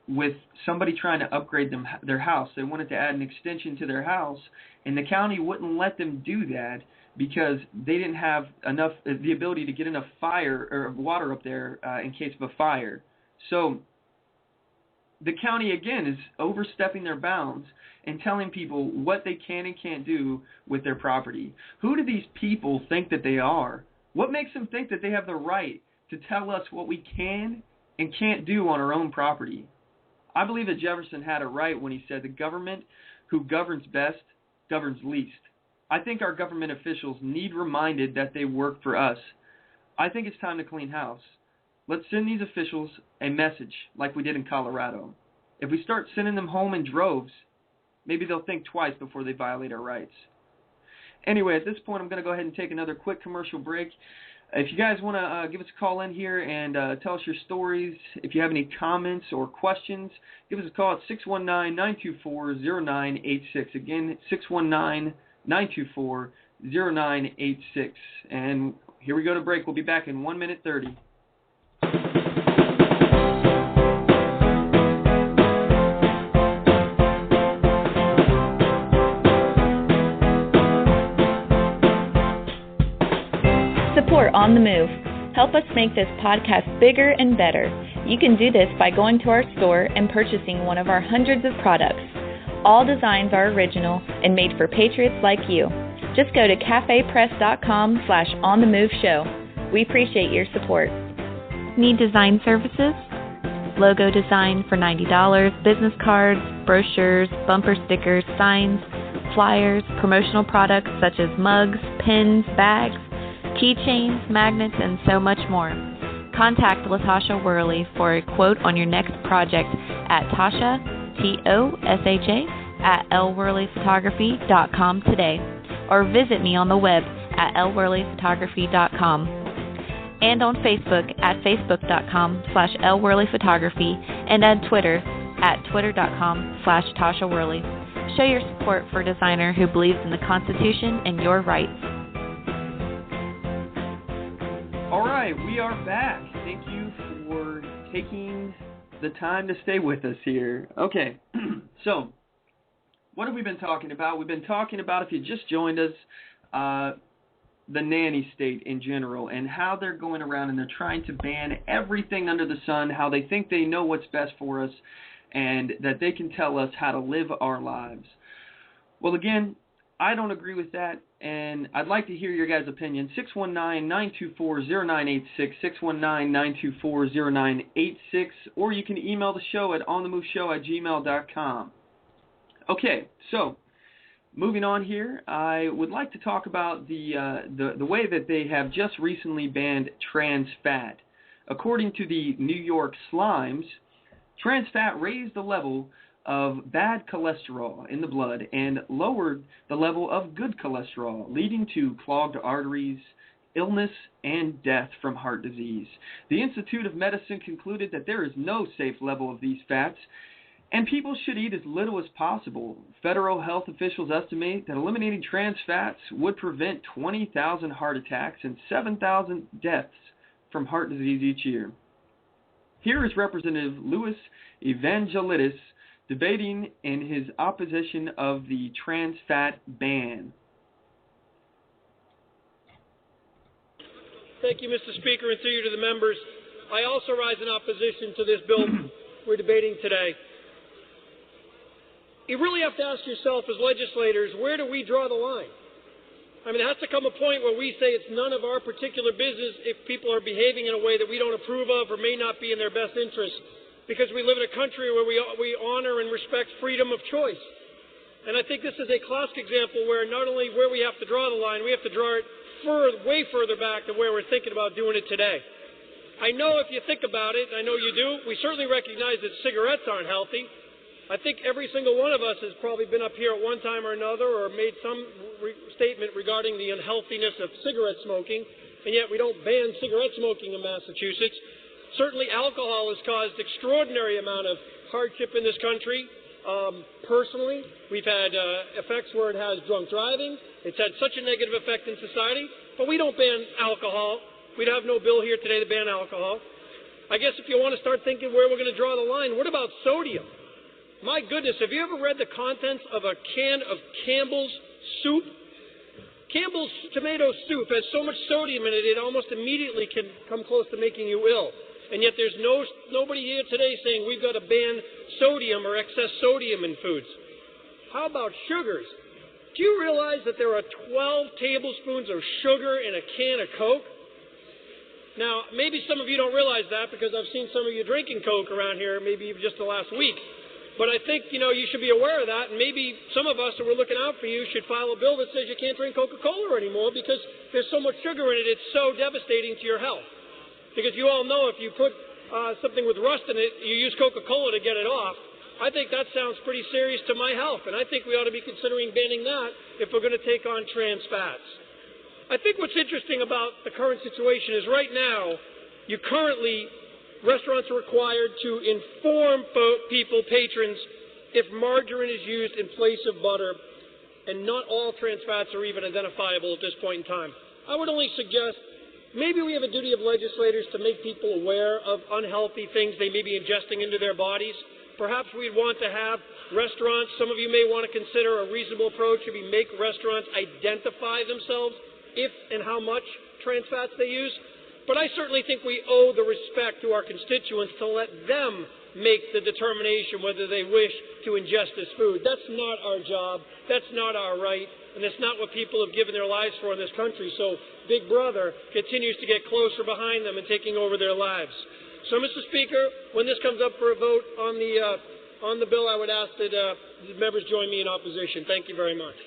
B: with somebody trying to upgrade their house. They wanted to add an extension to their house, and the county wouldn't let them do that because they didn't have enough the ability to get enough fire or water up there in case of a fire. So the county, again, is overstepping their bounds and telling people what they can and can't do with their property. Who do these people think that they are? What makes them think that they have the right to tell us what we can and can't do on our own property? I believe that Jefferson had it right when he said the government who governs best governs least. I think our government officials need reminded that they work for us. I think it's time to clean house. Let's send these officials a message like we did in Colorado. If we start sending them home in droves, maybe they'll think twice before they violate our rights. Anyway, at this point, I'm going to go ahead and take another quick commercial break. If you guys want to give us a call in here and tell us your stories, if you have any comments or questions, give us a call at 619-924-0986. Again, 619-924-0986. And here we go to break. We'll be back in 1 minute 30.
I: Support On the Move. Help us make this podcast bigger and better. You can do this by going to our store and purchasing one of our hundreds of products. All designs are original and made for patriots like you. Just go to cafepress.com/onthemoveshow. We appreciate your support. Need design services? Logo design for $90, business cards, brochures, bumper stickers, signs, flyers, promotional products such as mugs, pins, bags, keychains, magnets, and so much more. Contact LaTasha Worley for a quote on your next project at Tasha, Tosha, at lworleyphotography.com today, or visit me on the web at lworleyphotography.com, and on Facebook at facebook.com/lworleyphotography, and on Twitter at twitter.com/Tasha Worley. Show your support for a designer who believes in the Constitution and your rights.
B: All right, we are back. Thank you for taking the time to stay with us here. Okay, so what have we been talking about? We've been talking about, if you just joined us, the nanny state in general and how they're going around and they're trying to ban everything under the sun, how they think they know what's best for us and that they can tell us how to live our lives. Well, again, I don't agree with that, and I'd like to hear your guys' opinion. 619-924-0986, 619-924-0986, or you can email the show at onthemoveshow@gmail.com. Okay, so moving on here, I would like to talk about the way that they have just recently banned trans fat. According to the New York Slimes, trans fat raised the level of bad cholesterol in the blood and lowered the level of good cholesterol, leading to clogged arteries, illness, and death from heart disease. The Institute of Medicine concluded that there is no safe level of these fats, and people should eat as little as possible. Federal health officials estimate that eliminating trans fats would prevent 20,000 heart attacks and 7,000 deaths from heart disease each year. Here is Representative Louis Evangelidis debating in his opposition of the trans fat ban.
O: Thank you, Mr. Speaker, and through you to the members. I also rise in opposition to this bill we're debating today. You really have to ask yourself as legislators, where do we draw the line? I mean, there has to come a point where we say it's none of our particular business if people are behaving in a way that we don't approve of or may not be in their best interest, because we live in a country where we honor and respect freedom of choice. And I think this is a classic example where not only where we have to draw the line, we have to draw it way further back than where we're thinking about doing it today. I know if you think about it, I know you do, we certainly recognize that cigarettes aren't healthy. I think every single one of us has probably been up here at one time or another or made some statement regarding the unhealthiness of cigarette smoking, and yet we don't ban cigarette smoking in Massachusetts. Certainly alcohol has caused extraordinary amount of hardship in this country. Personally, we've had effects where it has drunk driving. It's had such a negative effect in society, but we don't ban alcohol. We'd have no bill here today to ban alcohol. I guess if you want to start thinking where we're going to draw the line, what about sodium? My goodness, have you ever read the contents of a can of Campbell's soup? Campbell's tomato soup has so much sodium in it, it almost immediately can come close to making you ill. And yet there's nobody here today saying we've got to ban sodium or excess sodium in foods. How about sugars? Do you realize that there are 12 tablespoons of sugar in a can of Coke? Now, maybe some of you don't realize that because I've seen some of you drinking Coke around here, maybe even just the last week. But I think, you should be aware of that, and maybe some of us who are looking out for you should file a bill that says you can't drink Coca-Cola anymore because there's so much sugar in it, it's so devastating to your health. Because you all know if you put something with rust in it, you use Coca-Cola to get it off. I think that sounds pretty serious to my health, and I think we ought to be considering banning that if we're going to take on trans fats. I think what's interesting about the current situation is right now, restaurants are required to inform patrons, if margarine is used in place of butter, and not all trans fats are even identifiable at this point in time. I would only suggest maybe we have a duty of legislators to make people aware of unhealthy things they may be ingesting into their bodies. Perhaps we'd want to have restaurants, some of you may want to consider a reasonable approach if we make restaurants identify themselves if and how much trans fats they use. But I certainly think we owe the respect to our constituents to let them make the determination whether they wish to ingest this food. That's not our job. That's not our right. And that's not what people have given their lives for in this country. So Big Brother continues to get closer behind them and taking over their lives. So, Mr. Speaker, when this comes up for a vote on the bill, I would ask that the members join me in opposition. Thank you very much.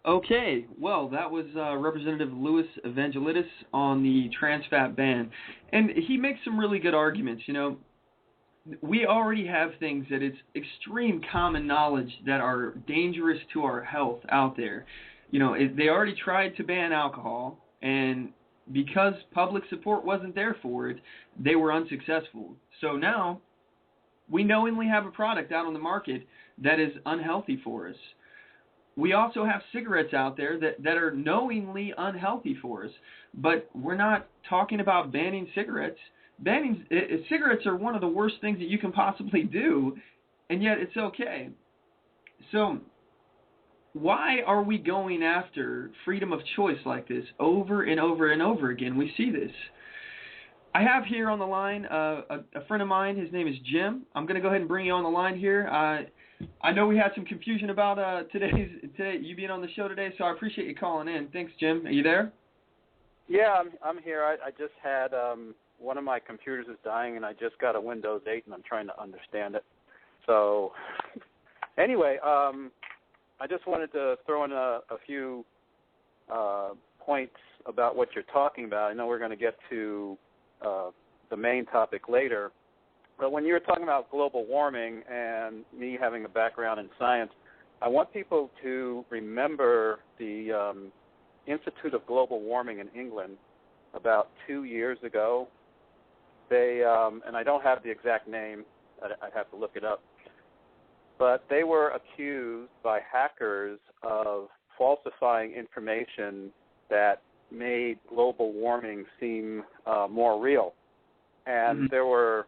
B: Okay, well, that was Representative Louis Evangelidis on the trans fat ban. And he makes some really good arguments. We already have things that it's extreme common knowledge that are dangerous to our health out there. They already tried to ban alcohol, and because public support wasn't there for it, they were unsuccessful. So now we knowingly have a product out on the market that is unhealthy for us. We also have cigarettes out there that are knowingly unhealthy for us, but we're not talking about banning cigarettes. Cigarettes are one of the worst things that you can possibly do, and yet it's okay. So why are we going after freedom of choice like this over and over and over again? We see this. I have here on the line a friend of mine. His name is Jim. I'm going to go ahead and bring you on the line here. I know we had some confusion about today you being on the show today, so I appreciate you calling in. Thanks, Jim. Are you there?
P: Yeah, I'm here. I just had one of my computers is dying, and I just got a Windows 8, and I'm trying to understand it. So anyway, I just wanted to throw in a few points about what you're talking about. I know we're going to get to the main topic later. But when you were talking about global warming and me having a background in science, I want people to remember the Institute of Global Warming in England about 2 years ago. They, and I don't have the exact name, I'd have to look it up, but they were accused by hackers of falsifying information that made global warming seem more real. And there were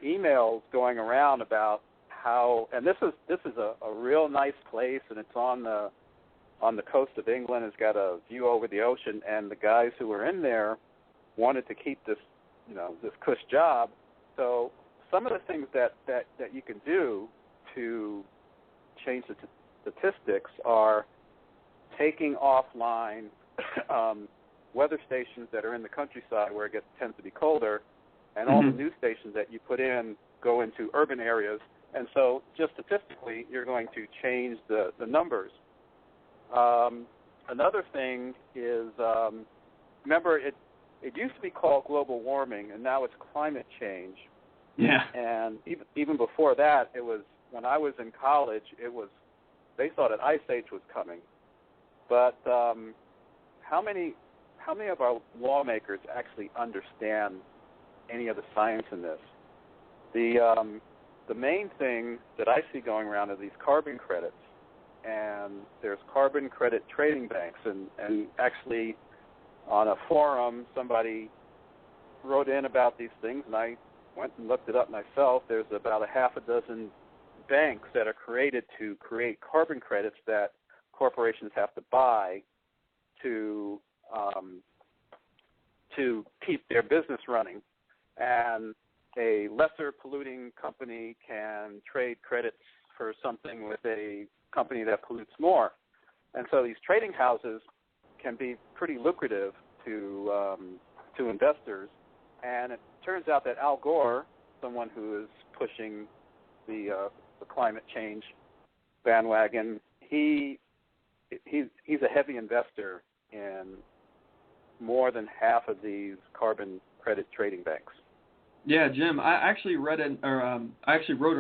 P: emails going around about how, and this is a real nice place, and it's on the coast of England. It's got a view over the ocean, and the guys who were in there wanted to keep this, this cush job. So some of the things that you can do to change the statistics are taking offline weather stations that are in the countryside where it tends to be colder, and all the news stations that you put in go into urban areas. And so just statistically, you're going to change the numbers. Another thing is, remember, it used to be called global warming, and now it's climate change.
B: Yeah.
P: And even before that, it was, when I was in college, they thought an ice age was coming. But how many of our lawmakers actually understand any of the science in this? The main thing that I see going around are these carbon credits, and there's carbon credit trading banks, and actually on a forum somebody wrote in about these things, and I went and looked it up myself. There's about a half a dozen banks that are created to create carbon credits that corporations have to buy to keep their business running. and a lesser polluting company can trade credits for something with a company that pollutes more. And so these trading houses can be pretty lucrative to investors. And it turns out that Al Gore, someone who is pushing the climate change bandwagon, he's a heavy investor in more than half of these carbon credit trading banks.
B: Yeah, Jim, I actually wrote an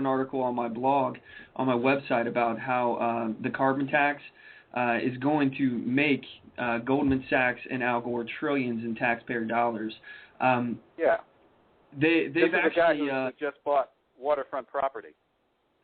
B: article on my blog, on my website, about how the carbon tax is going to make Goldman Sachs and Al Gore trillions in taxpayer dollars.
P: Yeah.
B: They've actually
P: guy who just bought waterfront property.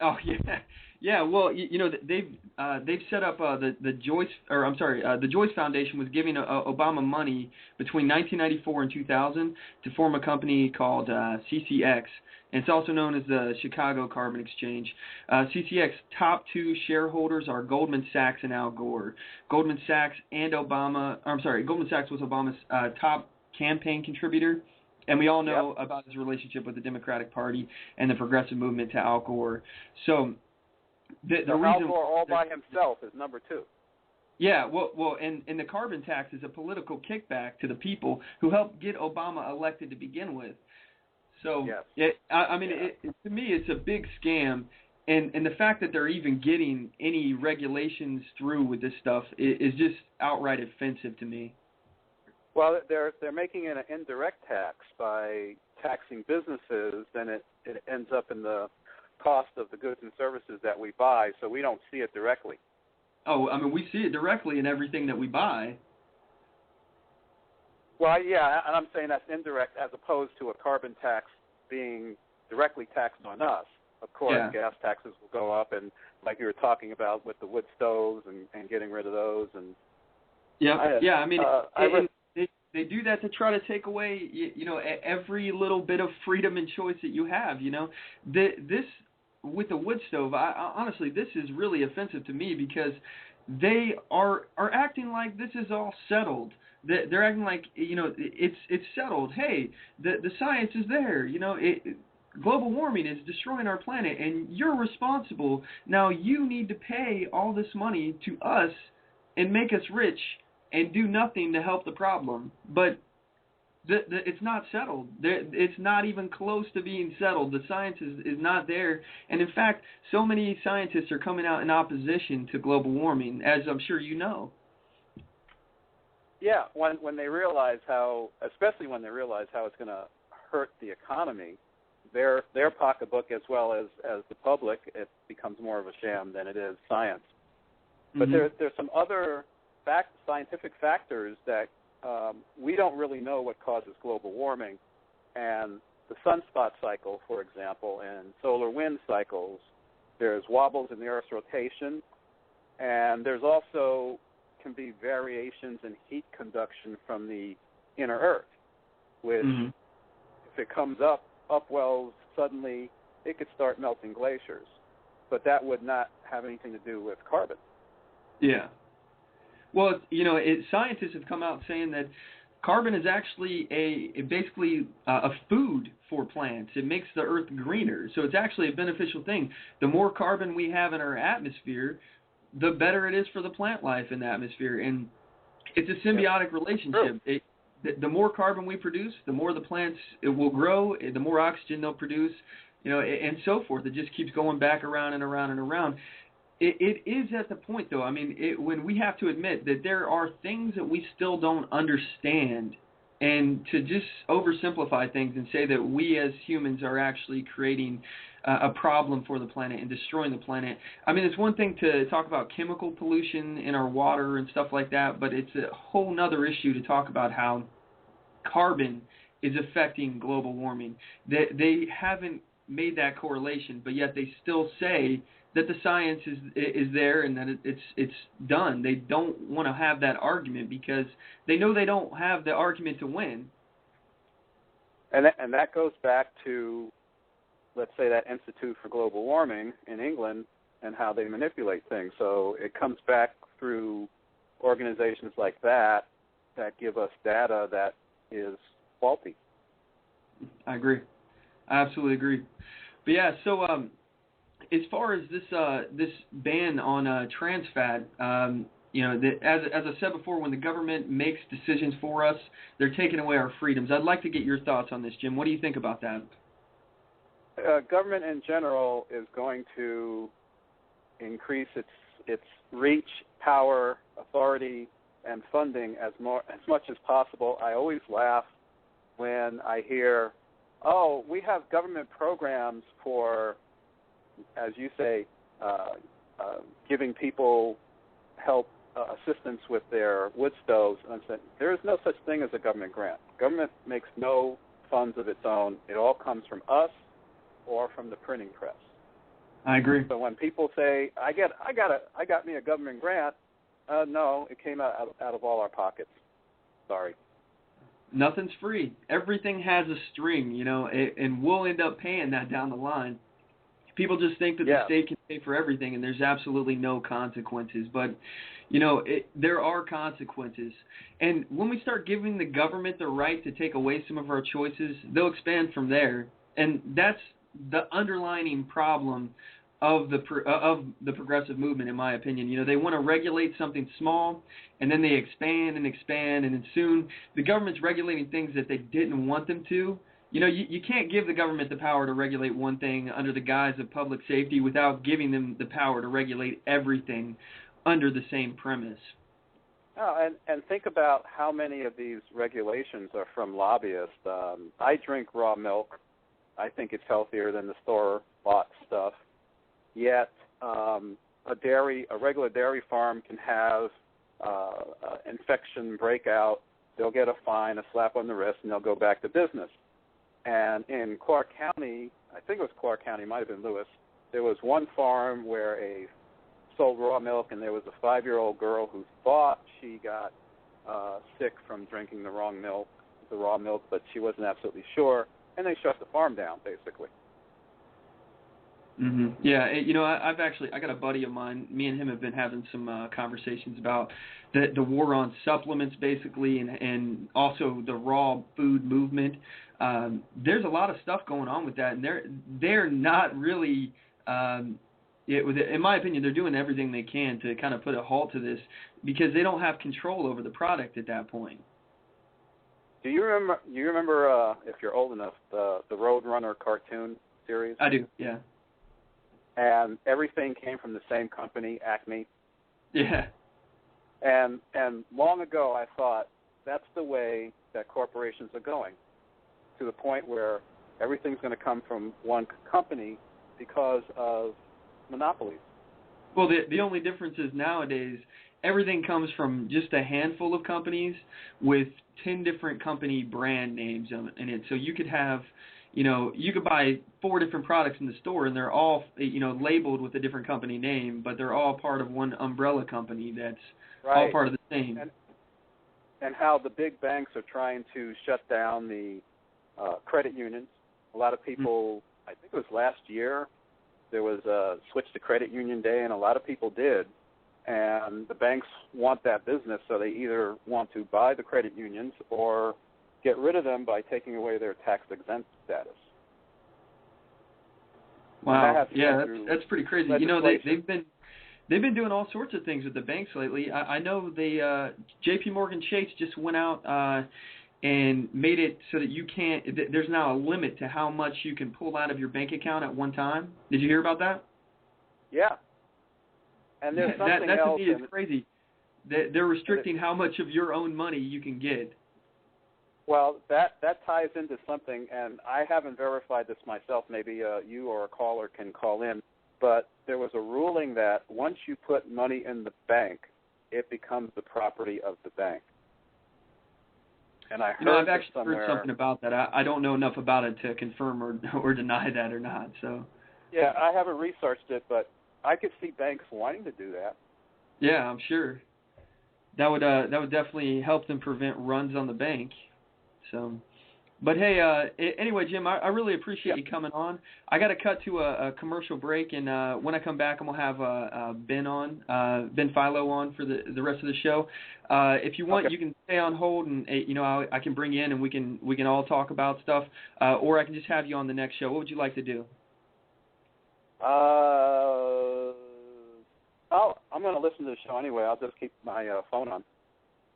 B: Oh yeah, yeah. Well, they've set up the Joyce Foundation was giving Obama money between 1994 and 2000 to form a company called CCX, and it's also known as the Chicago Carbon Exchange. CCX top two shareholders are Goldman Sachs and Al Gore. Goldman Sachs was Obama's top campaign contributor. And we all know about his relationship with the Democratic Party and the progressive movement to Al Gore. So the reason
P: Al Gore all by himself is number two.
B: Yeah, well, and the carbon tax is a political kickback to the people who helped get Obama elected to begin with. So to me, it's a big scam. And the fact that they're even getting any regulations through with this stuff is just outright offensive to me.
P: Well, they're making it an indirect tax by taxing businesses, then it ends up in the cost of the goods and services that we buy, so we don't see it directly.
B: Oh, I mean, we see it directly in everything that we buy.
P: Well, yeah, and I'm saying that's indirect as opposed to a carbon tax being directly taxed on us. Of course, gas taxes will go up, and like you were talking about with the wood stoves and getting rid of those. And
B: I mean, they do that to try to take away, every little bit of freedom and choice that you have. This with the wood stove, honestly, this is really offensive to me because they are acting like this is all settled. They're acting like it's settled. Hey, the science is there. Global warming is destroying our planet, and you're responsible. Now you need to pay all this money to us and make us rich and do nothing to help the problem. But it's not settled. It's not even close to being settled. The science is not there. And in fact, so many scientists are coming out in opposition to global warming, as I'm sure you know.
P: Yeah, when they realize especially when they realize how it's going to hurt the economy, their pocketbook as well as the public, it becomes more of a sham than it is science. But there's some other scientific factors that we don't really know what causes global warming. And the sunspot cycle, for example, and solar wind cycles, there's wobbles in the Earth's rotation, and there's also can be variations in heat conduction from the inner Earth, which if it comes upwells suddenly, it could start melting glaciers. But that would not have anything to do with carbon.
B: Yeah. Well, scientists have come out saying that carbon is actually basically a food for plants. It makes the earth greener, so it's actually a beneficial thing. The more carbon we have in our atmosphere, the better it is for the plant life in the atmosphere, and it's a symbiotic relationship. The more carbon we produce, the more the plants will grow, the more oxygen they'll produce, and so forth. It just keeps going back around and around and around. It is at the point, though, I mean, when we have to admit that there are things that we still don't understand, and to just oversimplify things and say that we as humans are actually creating a problem for the planet and destroying the planet. I mean, it's one thing to talk about chemical pollution in our water and stuff like that, but it's a whole nother issue to talk about how carbon is affecting global warming. They haven't made that correlation, but yet they still say that the science is there and that it's done. They don't want to have that argument because they know they don't have the argument to win.
P: And that goes back to, let's say, that Institute for Global Warming in England and how they manipulate things. So it comes back through organizations like that give us data that is faulty.
B: I agree. I absolutely agree. But yeah, so as far as this ban on trans fat, as I said before, when the government makes decisions for us, they're taking away our freedoms. I'd like to get your thoughts on this, Jim. What do you think about that?
P: Government in general is going to increase its reach, power, authority, and funding as much as possible. I always laugh when I hear, "Oh, we have government programs for," as you say, giving people help, assistance with their wood stoves. And I said, there is no such thing as a government grant. Government makes no funds of its own. It all comes from us or from the printing press.
B: I agree.
P: So when people say, I got me a government grant, no, it came out of all our pockets. Sorry.
B: Nothing's free. Everything has a string, and we'll end up paying that down the line. People just think that the state can pay for everything, and there's absolutely no consequences. But, there are consequences. And when we start giving the government the right to take away some of our choices, they'll expand from there. And that's the underlining problem of the progressive movement, in my opinion. They want to regulate something small, and then they expand, and then soon the government's regulating things that they didn't want them to. You can't give the government the power to regulate one thing under the guise of public safety without giving them the power to regulate everything under the same premise.
P: Oh, and think about how many of these regulations are from lobbyists. I drink raw milk. I think it's healthier than the store-bought stuff. Yet a regular dairy farm can have infection breakout. They'll get a fine, a slap on the wrist, and they'll go back to business. And in Clark County, I think it was Clark County, might have been Lewis, there was one farm where sold raw milk, and there was a 5-year-old girl who thought she got sick from drinking the raw milk, but she wasn't absolutely sure, and they shut the farm down, basically.
B: Mm-hmm. Yeah, I got a buddy of mine. Me and him have been having some conversations about the war on supplements, basically, and also the raw food movement. There's a lot of stuff going on with that, and they're not really. In my opinion, they're doing everything they can to kind of put a halt to this because they don't have control over the product at that point.
P: Do you remember if you're old enough, the Roadrunner cartoon series?
B: I do, yeah.
P: And everything came from the same company, Acme.
B: Yeah.
P: And long ago, I thought that's the way that corporations are going, to the point where everything's going to come from one company because of monopolies.
B: Well, the only difference is nowadays everything comes from just a handful of companies with 10 different company brand names in it. So you could have, you could buy 4 different products in the store, and they're all, labeled with a different company name, but they're all part of one umbrella company that's all part of the same.
P: And how the big banks are trying to shut down the credit unions. A lot of people, I think it was last year, there was a switch to credit union day, and a lot of people did. And the banks want that business, so they either want to buy the credit unions or get rid of them by taking away their tax-exempt status.
B: Wow, yeah, that's pretty crazy. They've been doing all sorts of things with the banks lately. I know J.P. Morgan Chase just went out and made it so that you can't. There's now a limit to how much you can pull out of your bank account at one time. Did you hear about that?
P: Yeah. And there's something else. That to me is
B: crazy. They're restricting how much of your own money you can get.
P: Well, that ties into something, and I haven't verified this myself. Maybe you or a caller can call in. But there was a ruling that once you put money in the bank, it becomes the property of the bank. And I heard
B: I've actually heard something about that. I don't know enough about it to confirm or deny that or not. So.
P: Yeah, I haven't researched it, but I could see banks wanting to do that.
B: Yeah, I'm sure. That would definitely help them prevent runs on the bank. So, But hey, anyway, Jim, I really appreciate you coming on. I got to cut to a commercial break, and when I come back, I'm gonna have Ben Philo on for the rest of the show. If you want, you can stay on hold, and I can bring you in, and we can all talk about stuff, or I can just have you on the next show. What would you like to do?
P: I'm gonna listen to the show anyway. I'll just keep my phone on.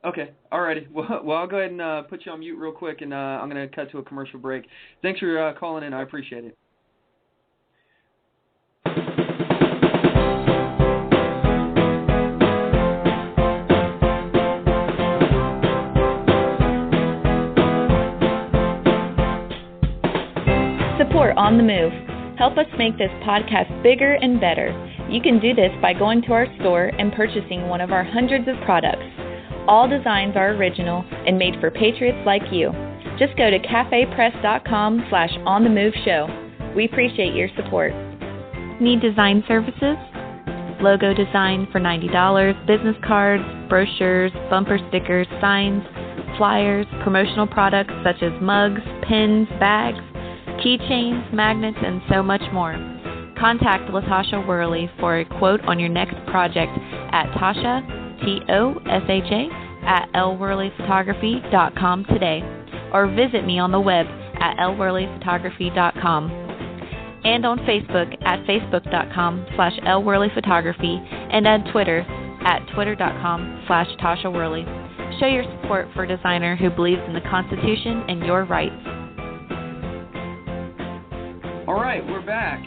B: Okay, alrighty. Well, I'll go ahead and put you on mute real quick, and I'm going to cut to a commercial break. Thanks for calling in. I appreciate it.
I: Support On the Move. Help us make this podcast bigger and better. You can do this by going to our store and purchasing one of our hundreds of products. All designs are original and made for patriots like you. Just go to cafepress.com/onthemoveshow. We appreciate your support. Need design services? Logo design for $90, business cards, brochures, bumper stickers, signs, flyers, promotional products such as mugs, pins, bags, keychains, magnets, and so much more. Contact LaTasha Worley for a quote on your next project at Tasha, TOSHA, at lworleyphotography.com today, or visit me on the web at lworleyphotography.com, and on Facebook at facebook.com/lworleyphotography, and on Twitter at twitter.com/Tasha Worley. Show your support for a designer who believes in the Constitution and your rights.
B: All right, we're back.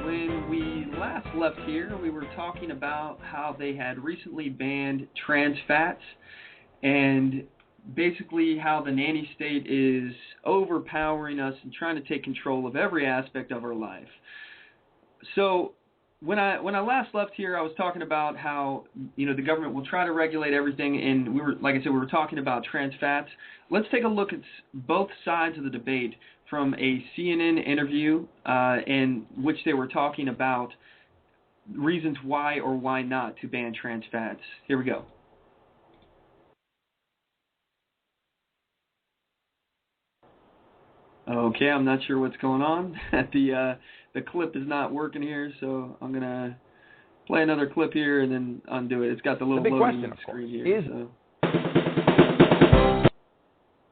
B: When we last left here, we were talking about how they had recently banned trans fats and basically how the nanny state is overpowering us and trying to take control of every aspect of our life. So when I last left here, I was talking about how the government will try to regulate everything, and we were talking about trans fats. Let's take a look at both sides of the debate from a CNN interview in which they were talking about reasons why or why not to ban trans fats. Here we go. Okay, I'm not sure what's going on. The clip is not working here, so I'm gonna play another clip here and then undo it. It's got the little loading screen here.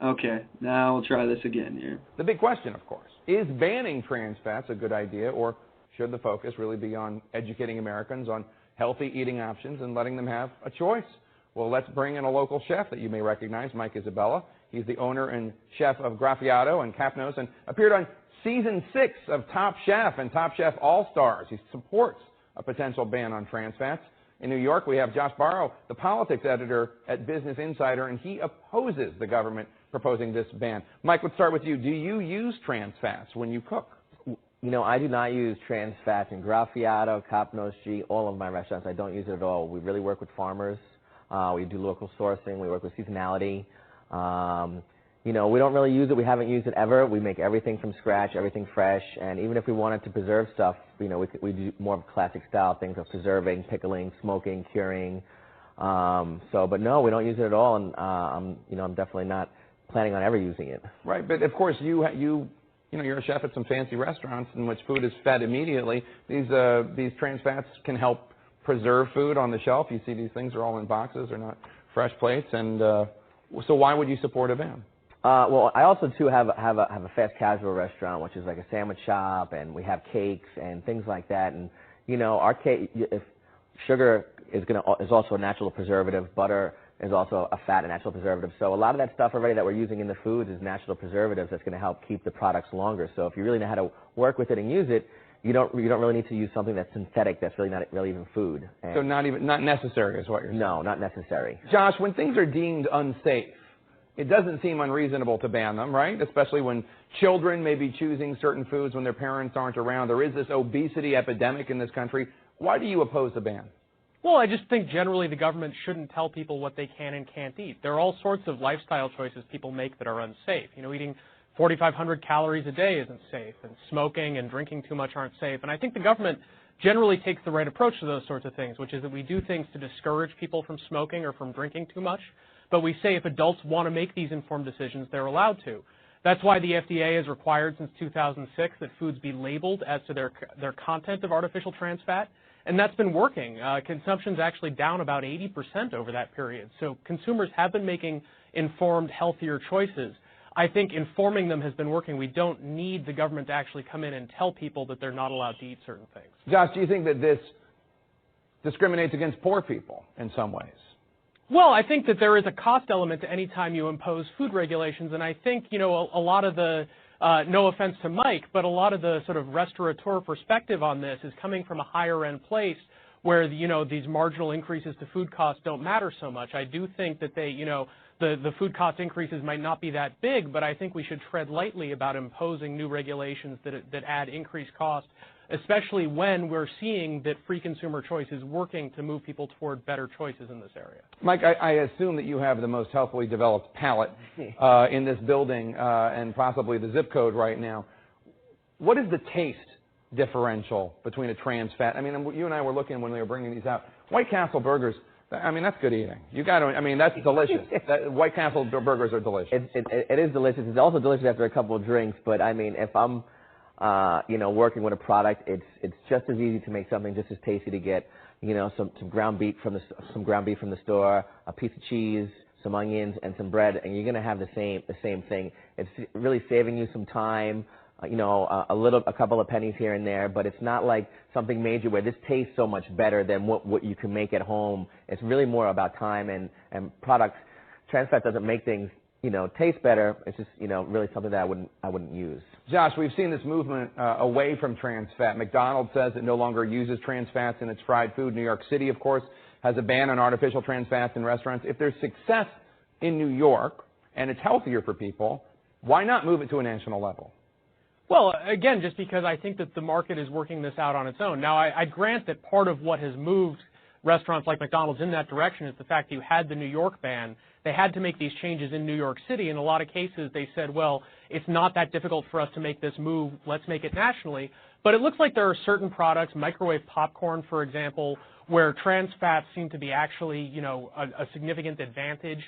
B: Okay, now we'll try this again here.
Q: The big question, of course, is banning trans fats a good idea, or should the focus really be on educating Americans on healthy eating options and letting them have a choice? Well, let's bring in a local chef that you may recognize, Mike Isabella. He's the owner and chef of Graffiato and Capnos and appeared on Season 6 of Top Chef and Top Chef All-Stars. He supports a potential ban on trans fats. In New York, we have Josh Barrow, the politics editor at Business Insider, and he opposes the government proposing this ban. Mike, let's start with you. Do you use trans fats when you cook?
R: I do not use trans fats in Graffiato, Capnos, all of my restaurants. I don't use it at all. We really work with farmers. We do local sourcing. We work with seasonality. We don't really use it. We haven't used it ever. We make everything from scratch, everything fresh. And even if we wanted to preserve stuff, we do more of classic style things of preserving, pickling, smoking, curing. But no, we don't use it at all. And I'm definitely not planning on ever using it.
Q: Right, but of course you're a chef at some fancy restaurants in which food is fed immediately. These trans fats can help preserve food on the shelf. You see these things are all in boxes. They're not fresh plates. And so why would you support a ban?
R: Well, I also too have a fast casual restaurant, which is like a sandwich shop, and we have cakes and things like that. And our cake, if sugar is also a natural preservative, butter is also a fat and natural preservative. So a lot of that stuff already that we're using in the foods is natural preservatives that's going to help keep the products longer. So if you really know how to work with it and use it, you don't really need to use something that's synthetic that's really not really even food. And
Q: so not necessary is what you're saying?
R: No, not necessary.
Q: Josh, when things are deemed unsafe, it doesn't seem unreasonable to ban them, right? Especially when children may be choosing certain foods when their parents aren't around. There is this obesity epidemic in this country. Why do you oppose the ban?
S: Well, I just think generally the government shouldn't tell people what they can and can't eat. There are all sorts of lifestyle choices people make that are unsafe. Eating 4,500 calories a day isn't safe, and smoking and drinking too much aren't safe. And I think the government generally takes the right approach to those sorts of things, which is that we do things to discourage people from smoking or from drinking too much, but we say if adults want to make these informed decisions, they're allowed to. That's why the FDA has required since 2006 that foods be labeled as to their content of artificial trans fat, and that's been working. Consumption's actually down about 80% over that period. So consumers have been making informed, healthier choices. I think informing them has been working. We don't need the government to actually come in and tell people that they're not allowed to eat certain things.
Q: Josh, do you think that this discriminates against poor people in some ways?
S: Well, I think that there is a cost element to any time you impose food regulations, and I think, a lot of the, no offense to Mike, but a lot of the sort of restaurateur perspective on this is coming from a higher end place where, these marginal increases to food costs don't matter so much. I do think that the food cost increases might not be that big, but I think we should tread lightly about imposing new regulations that add increased cost, especially when we're seeing that free consumer choice is working to move people toward better choices in this area.
Q: Mike, I assume that you have the most healthily developed palate in this building and possibly the zip code right now. What is the taste differential between a trans fat? I mean, you and I were looking when we were bringing these out. White Castle burgers, I mean, that's good eating. That's delicious. White Castle burgers are delicious.
R: It is delicious. It's also delicious after a couple of drinks, but I mean, if I'm working with a product, it's just as easy to make something just as tasty to get, some ground beef from the store, a piece of cheese, some onions, and some bread, and you're going to have the same thing. It's really saving you some time, a couple of pennies here and there, but it's not like something major where this tastes so much better than what you can make at home. It's really more about time and products. Trans fat doesn't make things taste better. It's just, really something that I wouldn't use.
Q: Josh, we've seen this movement away from trans fat. McDonald's says it no longer uses trans fats in its fried food. New York City, of course, has a ban on artificial trans fats in restaurants. If there's success in New York and it's healthier for people, why not move it to a national level?
S: Well, again, just because I think that the market is working this out on its own. Now, I grant that part of what has moved restaurants like McDonald's in that direction is the fact that you had the New York ban. They had to make these changes in New York City. In a lot of cases, they said, well, it's not that difficult for us to make this move. Let's make it nationally. But it looks like there are certain products, microwave popcorn, for example, where trans fats seem to be actually, a significant advantage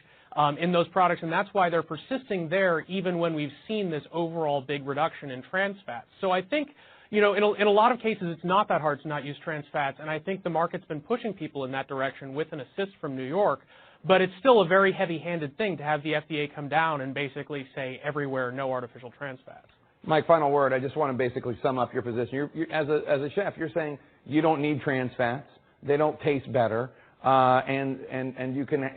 S: in those products. And that's why they're persisting there, even when we've seen this overall big reduction in trans fats. So I think, in a lot of cases, it's not that hard to not use trans fats. And I think the market's been pushing people in that direction with an assist from New York. But it's still a very heavy-handed thing to have the FDA come down and basically say everywhere no artificial trans fats.
Q: Mike, final word. I just want to basically sum up your position. As a chef, you're saying you don't need trans fats. They don't taste better. And you can.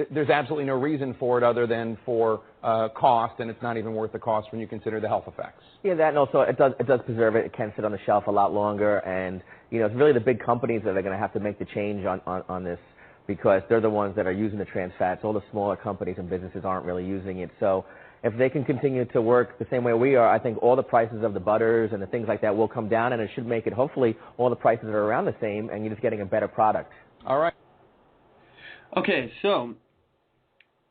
Q: There's absolutely no reason for it other than for cost, and it's not even worth the cost when you consider the health effects.
R: Yeah, that and also it does preserve it. It can sit on the shelf a lot longer, and it's really the big companies that are going to have to make the change on this, because they're the ones that are using the trans fats. All the smaller companies and businesses aren't really using it. So if they can continue to work the same way we are, I think all the prices of the butters and the things like that will come down, and it should make it, hopefully, all the prices are around the same, and you're just getting a better product.
Q: All right.
B: Okay, so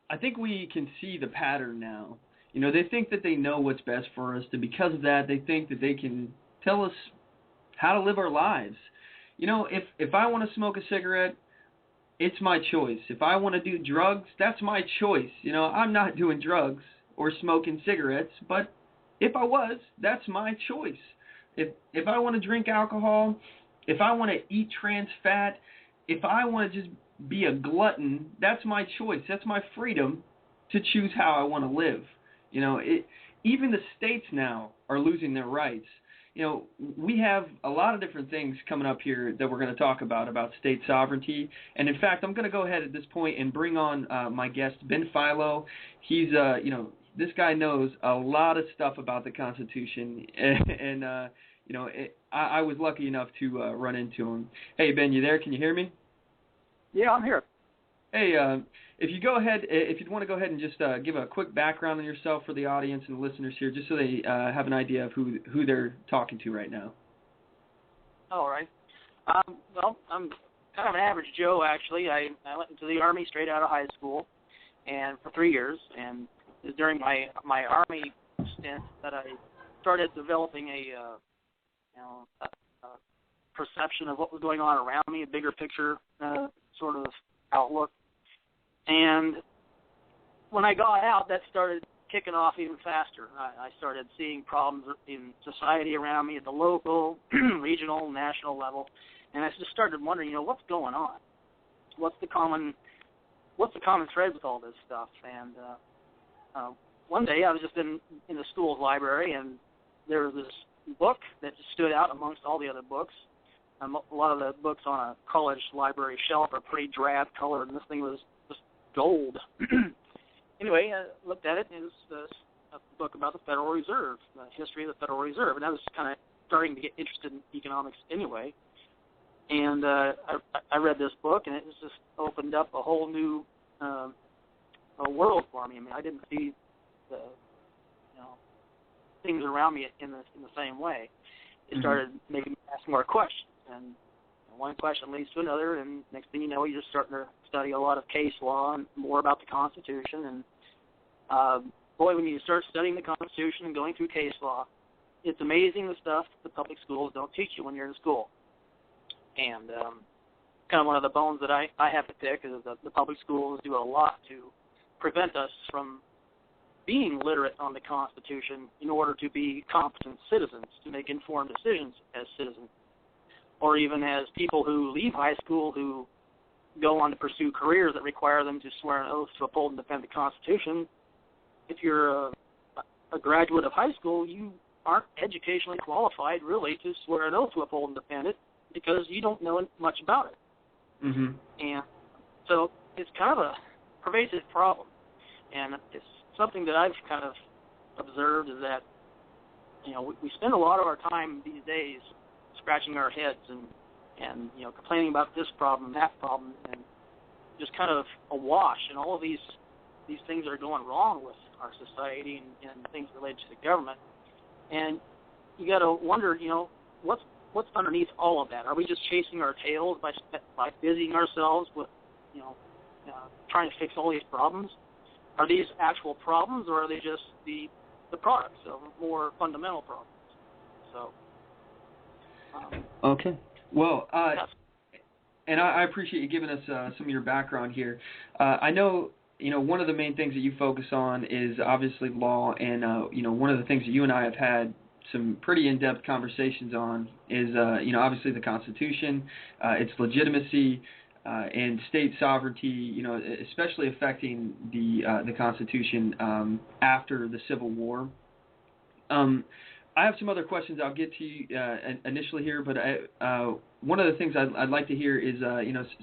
B: I think we can see the pattern now. They think that they know what's best for us, and because of that, they think that they can tell us how to live our lives. If I want to smoke a cigarette, it's my choice. If I want to do drugs, that's my choice. I'm not doing drugs or smoking cigarettes, but if I was, that's my choice. If I want to drink alcohol, if I want to eat trans fat, if I want to just be a glutton, that's my choice. That's my freedom to choose how I want to live. Even the states now are losing their rights. We have a lot of different things coming up here that we're going to talk about state sovereignty. And in fact, I'm going to go ahead at this point and bring on my guest, Ben Philo. He's, this guy knows a lot of stuff about the Constitution. And I was lucky enough to run into him. Hey, Ben, you there? Can you hear me?
T: Yeah, I'm here.
B: Hey, if you'd want to go ahead and just give a quick background on yourself for the audience and the listeners here, just so they have an idea of who they're talking to right now.
T: All right. Well, I'm kind of an average Joe, actually. I went into the Army straight out of high school, and for 3 years, and it was during my Army stint that I started developing a perception of what was going on around me, a bigger picture sort of outlook. And when I got out, that started kicking off even faster. I started seeing problems in society around me at the local, regional, national level, and I just started wondering, what's going on? What's the common thread with all this stuff? And one day I was just in the school's library, and there was this book that just stood out amongst all the other books. A lot of the books on a college library shelf are pretty drab colored, and this thing was just gold. Anyway, I looked at it, and it was a book about the Federal Reserve, the history of the Federal Reserve, and I was kind of starting to get interested in economics anyway. And I read this book, and it was just opened up a whole new a world for me. I mean, I didn't see the things around me in the same way. It started making me ask more questions, and one question leads to another, and next thing you know, you're starting to study a lot of case law and more about the Constitution. And boy, when you start studying the Constitution and going through case law, it's amazing the stuff the public schools don't teach you when you're in school. And kind of one of the bones that I have to pick is that the public schools do a lot to prevent us from being literate on the Constitution in order to be competent citizens, to make informed decisions as citizens, or even as people who leave high school who go on to pursue careers that require them to swear an oath to uphold and defend the Constitution. If you're a graduate of high school, you aren't educationally qualified really to swear an oath to uphold and defend it because you don't know much about it.
B: Mm-hmm.
T: And so it's kind of a pervasive problem. And it's something that I've kind of observed is that, we spend a lot of our time these days scratching our heads and complaining about this problem, that problem, and just kind of awash in all of these things that are going wrong with our society and things related to the government. And you got to wonder, what's underneath all of that? Are we just chasing our tails by busying ourselves with, trying to fix all these problems? Are these actual problems, or are they just the products of more fundamental problems? So.
B: Okay. Well, and I appreciate you giving us some of your background here. I know, one of the main things that you focus on is obviously law, and, one of the things that you and I have had some pretty in-depth conversations on is, obviously the Constitution, its legitimacy, and state sovereignty, especially affecting the Constitution after the Civil War. I have some other questions I'll get to you initially here, but one of the things I'd like to hear is,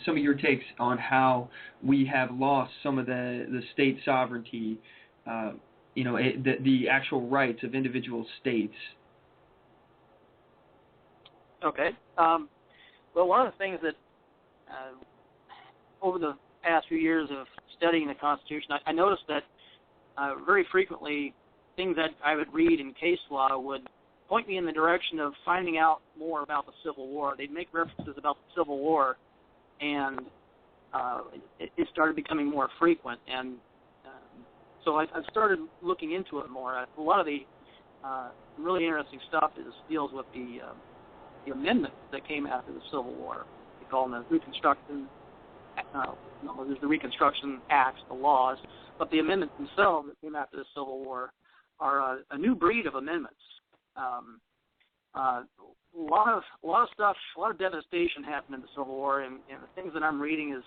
B: some of your takes on how we have lost some of the state sovereignty, the actual rights of individual states.
T: Okay. Well, one of the things that over the past few years of studying the Constitution, I noticed that very frequently things that I would read in case law would point me in the direction of finding out more about the Civil War. They'd make references about the Civil War, and it started becoming more frequent. And so I started looking into it more. A lot of the really interesting stuff deals with the amendments that came after the Civil War. They call them the Reconstruction. There's the Reconstruction Acts, the laws, but the amendments themselves that came after the Civil War are a new breed of amendments. A lot of stuff, a lot of devastation happened in the Civil War, and the things that I'm reading is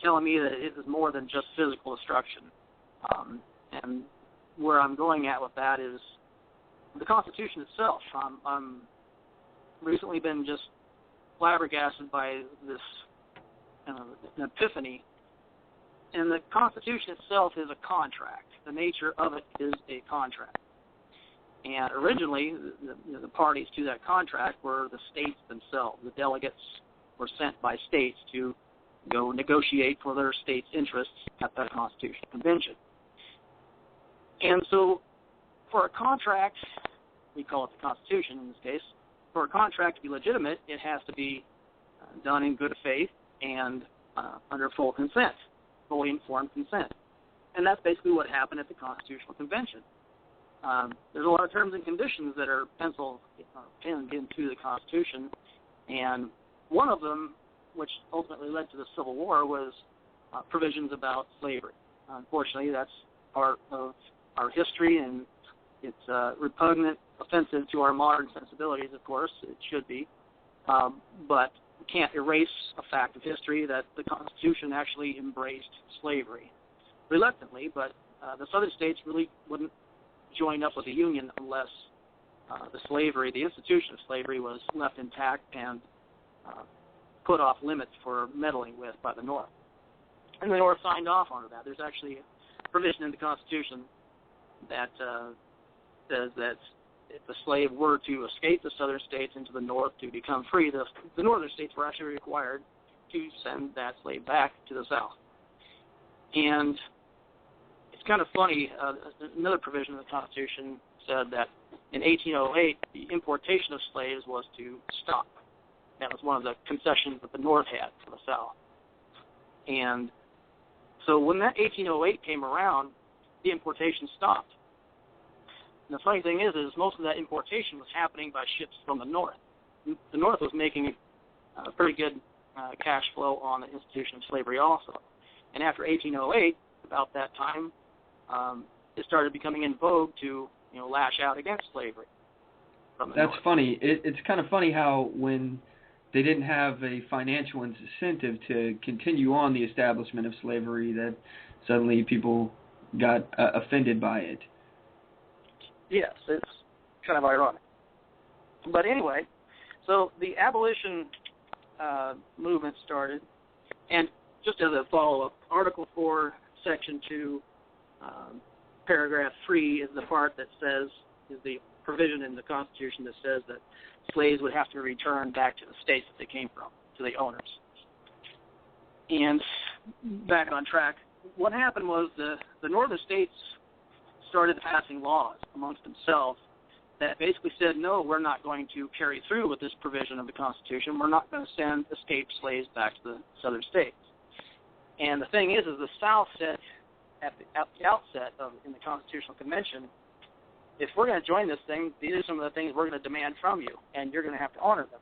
T: telling me that it is more than just physical destruction. And where I'm going at with that is the Constitution itself. I'm recently been just flabbergasted by this an epiphany. And the Constitution itself is a contract. The nature of it is a contract. And originally, the parties to that contract were the states themselves. The delegates were sent by states to go negotiate for their state's interests at that Constitutional Convention. And so, for a contract, we call it the Constitution in this case, for a contract to be legitimate, it has to be done in good faith and under full consent, fully informed consent. And that's basically what happened at the Constitutional Convention. There's a lot of terms and conditions that are pinned into the Constitution, and one of them, which ultimately led to the Civil War, was provisions about slavery. Unfortunately, that's part of our history, and it's repugnant, offensive to our modern sensibilities, of course. It should be. But we can't erase a fact of history that the Constitution actually embraced slavery. Reluctantly, but the southern states really wouldn't join up with the Union unless the institution of slavery was left intact and put off limits for meddling with by the North. And the North signed off on that. There's actually a provision in the Constitution that says that if the slave were to escape the southern states into the North to become free, the northern states were actually required to send that slave back to the South. And it's kind of funny, another provision of the Constitution said that in 1808, the importation of slaves was to stop. That was one of the concessions that the North had for the South. And so when that 1808 came around, the importation stopped. And the funny thing is most of that importation was happening by ships from the North. The North was making a pretty good cash flow on the institution of slavery also. And after 1808, about that time, it started becoming in vogue to lash out against slavery.
B: That's funny. It's kind of funny how when they didn't have a financial incentive to continue on the establishment of slavery, that suddenly people got offended by it.
T: Yes, it's kind of ironic. But anyway, so the abolition movement started, and just as a follow-up, Article 4, Section 2, Paragraph 3 is the part that says, is the provision in the Constitution that says that slaves would have to return back to the states that they came from, to the owners. And back on track, what happened was the northern states started passing laws amongst themselves that basically said, no, we're not going to carry through with this provision of the Constitution. We're not going to send escaped slaves back to the southern states. And the thing is the South said at the outset in the Constitutional Convention, if we're going to join this thing, these are some of the things we're going to demand from you, and you're going to have to honor them.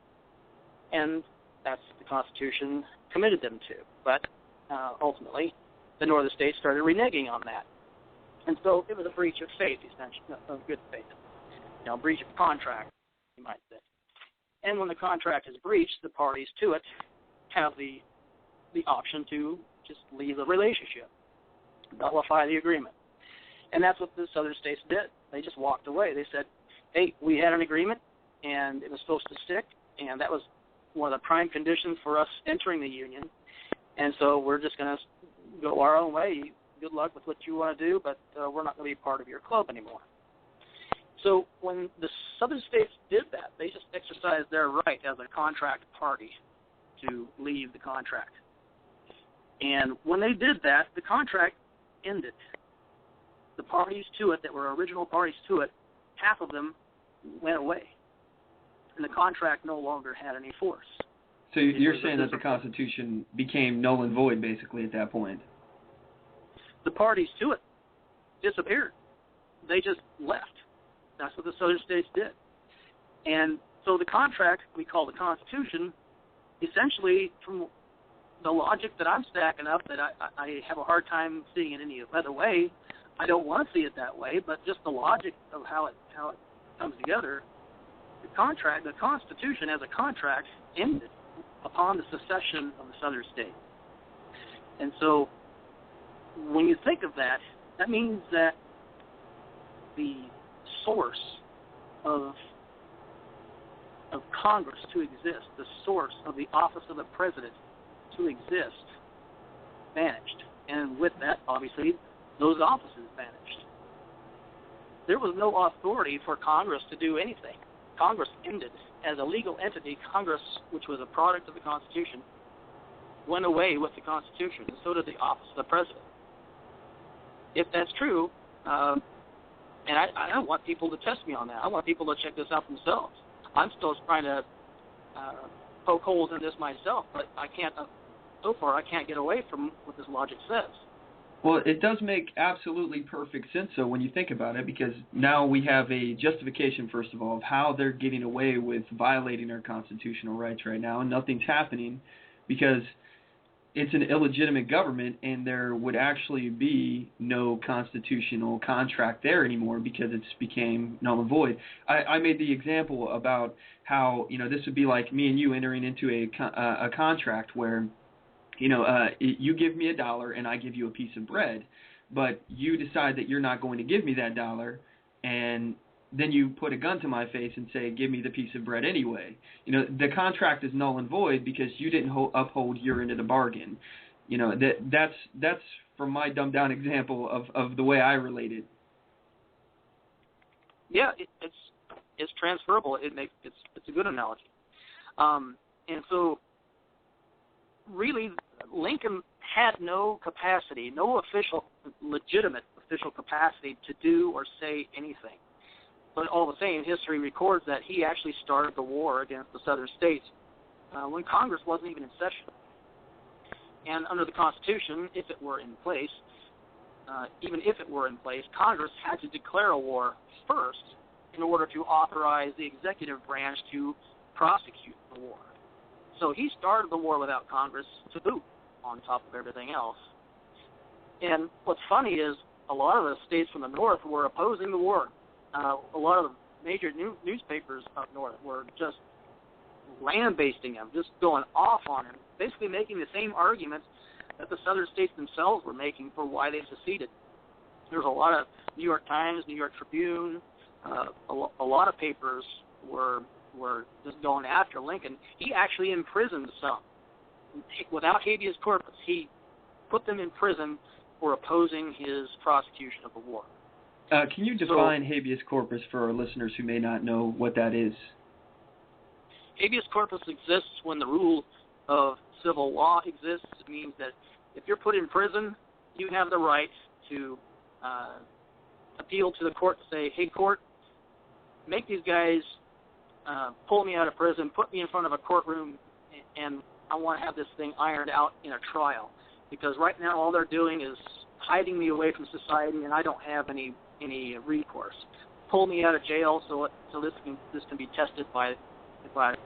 T: And that's what the Constitution committed them to. But ultimately, the northern states started reneging on that. And so it was a breach of faith, essentially, of good faith. Breach of contract, you might say. And when the contract is breached, the parties to it have the option to just leave the relationship, nullify the agreement. And that's what the southern states did. They just walked away. They said, hey, we had an agreement, and it was supposed to stick, and that was one of the prime conditions for us entering the Union. And so we're just going to go our own way. Good luck with what you want to do, but we're not going to be part of your club anymore. So when the southern states did that, they just exercised their right as a contract party to leave the contract. And when they did that, the contract ended. The parties to it that were original parties to it, half of them went away. And the contract no longer had any force.
B: So you're saying that the Constitution became null and void basically at that point?
T: The parties to it disappeared. They just left. That's what the southern states did. And so the contract we call the Constitution, essentially from the logic that I'm stacking up, that I have a hard time seeing it any other way. I don't want to see it that way, but just the logic of how it comes together, the Constitution as a contract ended upon the secession of the southern states. And so when you think of that, that means that the source of Congress to exist, the source of the office of the president to exist, vanished. And with that, obviously, those offices vanished. There was no authority for Congress to do anything. Congress ended. As a legal entity, Congress, which was a product of the Constitution, went away with the Constitution, and so did the office of the president. If that's true, and I don't want people to test me on that. I want people to check this out themselves. I'm still trying to poke holes in this myself, but I can't. So far, I can't get away from what this logic says.
B: Well, it does make absolutely perfect sense, though, when you think about it, because now we have a justification, first of all, of how they're getting away with violating our constitutional rights right now, and nothing's happening because it's an illegitimate government, and there would actually be no constitutional contract there anymore because it's became null and void. I made the example about how, this would be like me and you entering into a contract where, you give me $1 and I give you a piece of bread, but you decide that you're not going to give me that $1, and then you put a gun to my face and say, give me the piece of bread anyway. The contract is null and void because you didn't uphold your end of the bargain. That's from my dumbed down example of the way I relate it.
T: Yeah, it's transferable. It's a good analogy. And so really Lincoln had no capacity, no legitimate official capacity to do or say anything. But all the same, history records that he actually started the war against the southern states when Congress wasn't even in session. And under the Constitution, if it were in place, Congress had to declare a war first in order to authorize the executive branch to prosecute the war. So he started the war without Congress to boot, on top of everything else. And what's funny is a lot of the states from the north were opposing the war. A lot of the major newspapers up north were just lambasting him, just going off on him, basically making the same arguments that the southern states themselves were making for why they seceded. There's a lot of New York Times, New York Tribune, a lot of papers were just going after Lincoln. He actually imprisoned some. Without habeas corpus, he put them in prison for opposing his prosecution of the war.
B: Can you define habeas corpus for our listeners who may not know what that is?
T: Habeas corpus exists when the rule of civil law exists. It means that if you're put in prison, you have the right to appeal to the court to say, hey, court, make these guys pull me out of prison, put me in front of a courtroom, and I want to have this thing ironed out in a trial. Because right now all they're doing is hiding me away from society, and I don't have any recourse. Pull me out of jail so this can be tested by a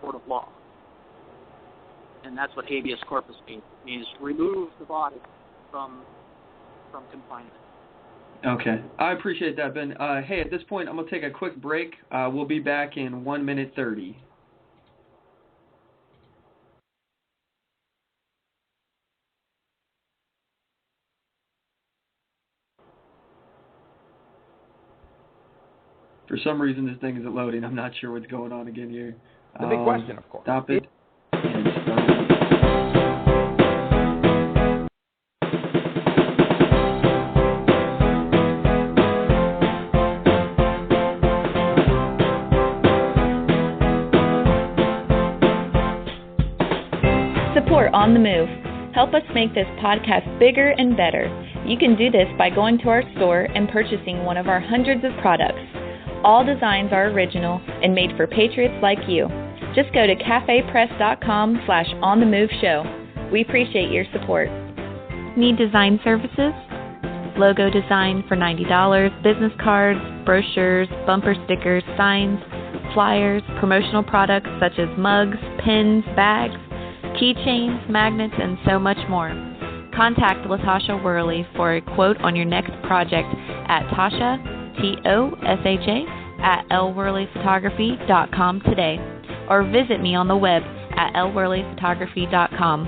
T: court of law. And that's what habeas corpus means remove the body from confinement.
B: Okay. I appreciate that, Ben. Hey, at this point, I'm going to take a quick break. We'll be back in 1 minute 30. For some reason, this thing isn't loading. I'm not sure what's going on again here.
Q: The big question, of course.
B: Stop it.
I: Support On the Move. Help us make this podcast bigger and better. You can do this by going to our store and purchasing one of our hundreds of products. All designs are original and made for patriots like you. Just go to cafepress.com/onthemoveshow. We appreciate your support. Need design services? Logo design for $90, business cards, brochures, bumper stickers, signs, flyers, promotional products such as mugs, pins, bags, keychains, magnets, and so much more. Contact LaTasha Worley for a quote on your next project at Tasha, TOSHA, at lworleyphotography.com today, or visit me on the web at lworleyphotography.com,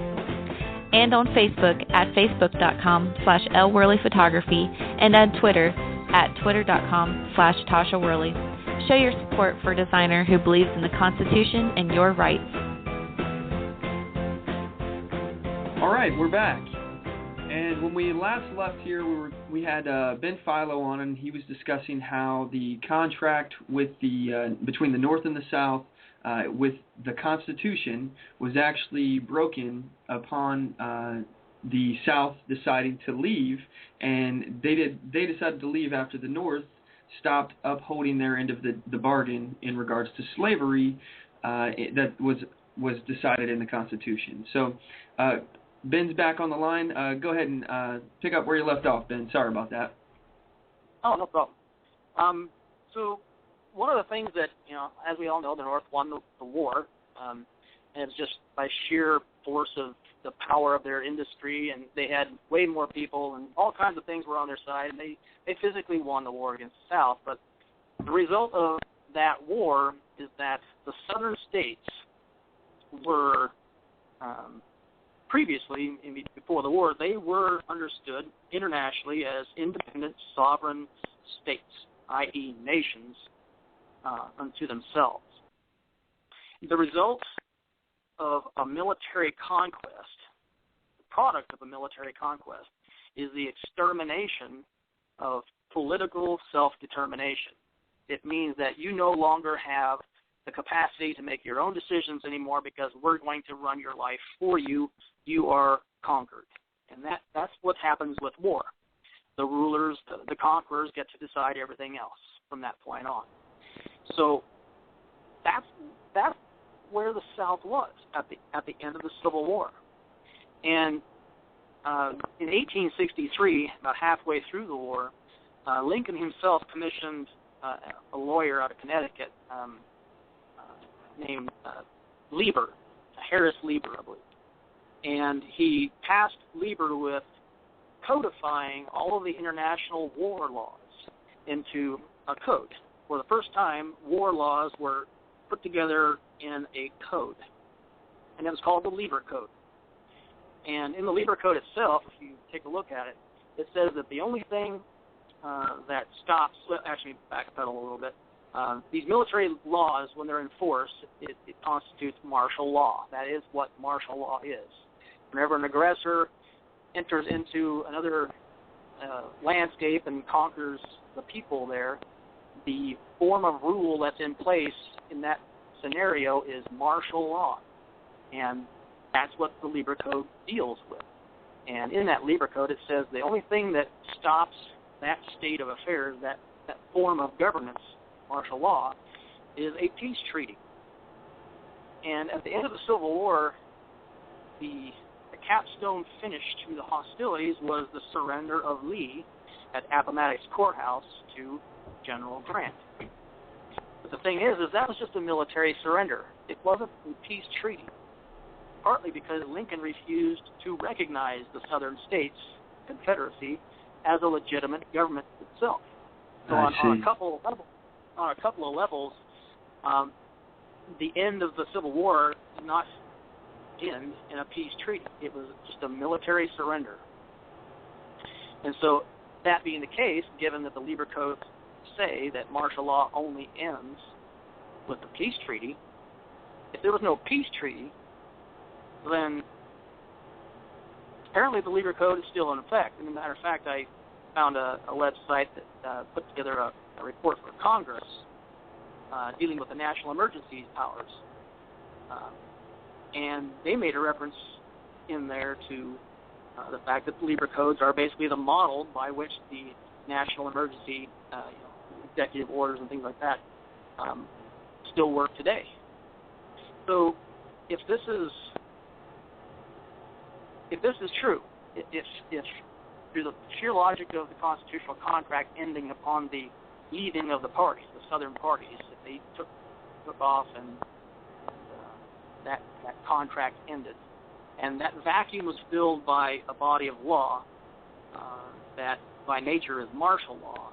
I: and on Facebook at facebook.com/lworleyphotography, and on Twitter at twitter.com/Tasha Worley. Show your support for a designer who believes in the Constitution and your rights.
B: All right, we're back. And when we last left here, we had Ben Philo on, and he was discussing how the contract with between the North and the South with the Constitution was actually broken upon the South deciding to leave, and they decided to leave after the North stopped upholding their end of the bargain in regards to slavery that was decided in the Constitution. So. Ben's back on the line. Go ahead and pick up where you left off, Ben. Sorry about that.
T: Oh, no problem. So one of the things that, as we all know, the North won the war, and it's just by sheer force of the power of their industry, and they had way more people, and all kinds of things were on their side, and they physically won the war against the South. But the result of that war is that the southern states were previously, before the war, they were understood internationally as independent sovereign states, i.e. nations unto themselves. The result of a military conquest, the product of a military conquest, is the extermination of political self-determination. It means that you no longer have the capacity to make your own decisions anymore because we're going to run your life for you. You are conquered. And that's what happens with war. The rulers, the conquerors get to decide everything else from that point on. So that's where the South was at the end of the Civil War. And in 1863, about halfway through the war, Lincoln himself commissioned a lawyer out of Connecticut named Lieber, Harris Lieber, I believe. And he tasked Lieber with codifying all of the international war laws into a code. For the first time, war laws were put together in a code, and it was called the Lieber Code. And in the Lieber Code itself, if you take a look at it, it says that the only thing that stops, well, actually backpedal a little bit, these military laws, when they're enforced, it constitutes martial law. That is what martial law is. Whenever an aggressor enters into another landscape and conquers the people there, the form of rule that's in place in that scenario is martial law. And that's what the Lieber Code deals with. And in that Lieber Code, it says the only thing that stops that state of affairs, that form of governance, martial law, is a peace treaty. And at the end of the Civil War, the capstone finish to the hostilities was the surrender of Lee at Appomattox Courthouse to General Grant. But the thing is that was just a military surrender. It wasn't a peace treaty, partly because Lincoln refused to recognize the Southern States Confederacy as a legitimate government itself. So on a couple of levels, the end of the Civil War did not end in a peace treaty. It was just a military surrender. And so, that being the case, given that the Lieber Codes say that martial law only ends with the peace treaty, if there was no peace treaty, then apparently the Lieber Code is still in effect. And as a matter of fact, I found a website that put together a report for Congress dealing with the national emergency powers. And they made a reference in there to the fact that the Lieber Codes are basically the model by which the national emergency executive orders and things like that still work today. So if this is true, if through the sheer logic of the constitutional contract ending upon the leaving of the parties, the Southern parties, if they took off and that contract ended, and that vacuum was filled by a body of law that by nature is martial law,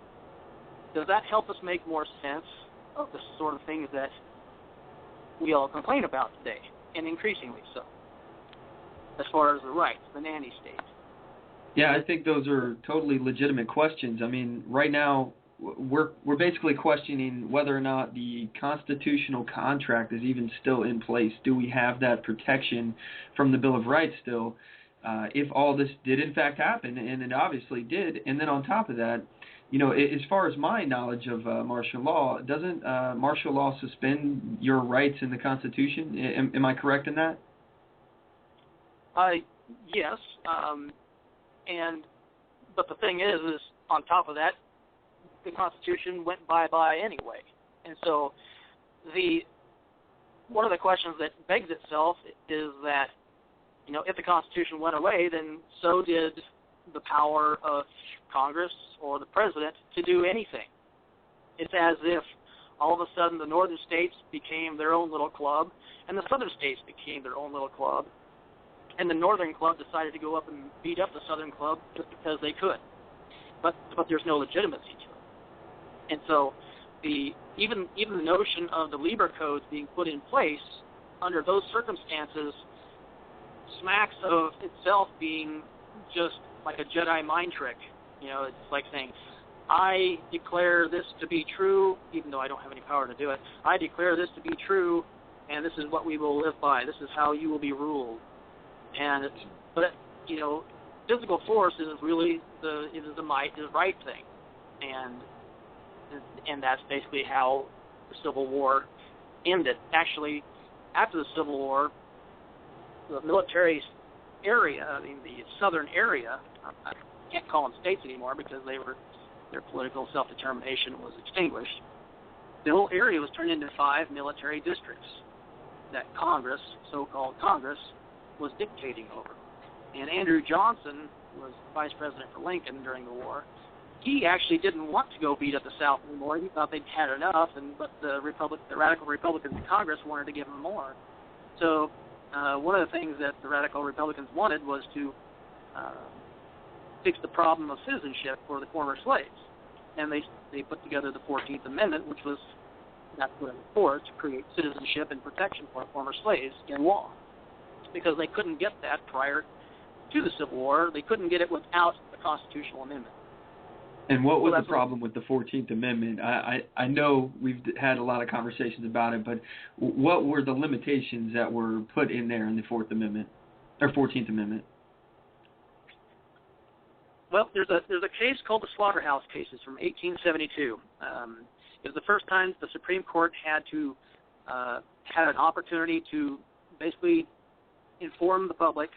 T: does that help us make more sense of the sort of things that we all complain about today, and increasingly so, as far as the rights, the nanny state?
B: Yeah, I think those are totally legitimate questions. I mean, right now, we're basically questioning whether or not the constitutional contract is even still in place. Do we have that protection from the Bill of Rights still? If all this did in fact happen, and it obviously did, and then on top of that, as far as my knowledge of martial law, doesn't martial law suspend your rights in the Constitution? Am I correct in that?
T: Yes, but the thing is on top of that, the Constitution went bye-bye anyway. And so one of the questions that begs itself is that, if the Constitution went away, then so did the power of Congress or the President to do anything. It's as if all of a sudden the northern states became their own little club, and the southern states became their own little club. And the northern club decided to go up and beat up the southern club just because they could. But there's no legitimacy to it. And so even the notion of the Lieber codes being put in place under those circumstances smacks of itself being just like a Jedi mind trick. You know, it's like saying, I declare this to be true, even though I don't have any power to do it. I declare this to be true, and this is what we will live by. This is how you will be ruled. But you know, physical force is really the right thing, and that's basically how the Civil War ended. Actually, after the Civil War, the military area, I mean the southern area, I can't call them states anymore because their political self-determination was extinguished. The whole area was turned into 5 military districts that Congress, so-called Congress, was dictating over. And Andrew Johnson was vice president for Lincoln during the war. He actually didn't want to go beat up the South anymore. He thought they'd had enough, but the radical Republicans in Congress wanted to give them more. So one of the things that the radical Republicans wanted was to fix the problem of citizenship for the former slaves. And they put together the 14th Amendment, which was not put into force, to create citizenship and protection for former slaves in law. Because they couldn't get that prior to the Civil War. They couldn't get it without the constitutional amendment.
B: And what was the problem with the 14th Amendment? I know we've had a lot of conversations about it, but what were the limitations that were put in there in the 4th Amendment, or 14th Amendment?
T: Well, there's a case called the Slaughterhouse Cases from 1872. It was the first time the Supreme Court had an opportunity to basically inform the public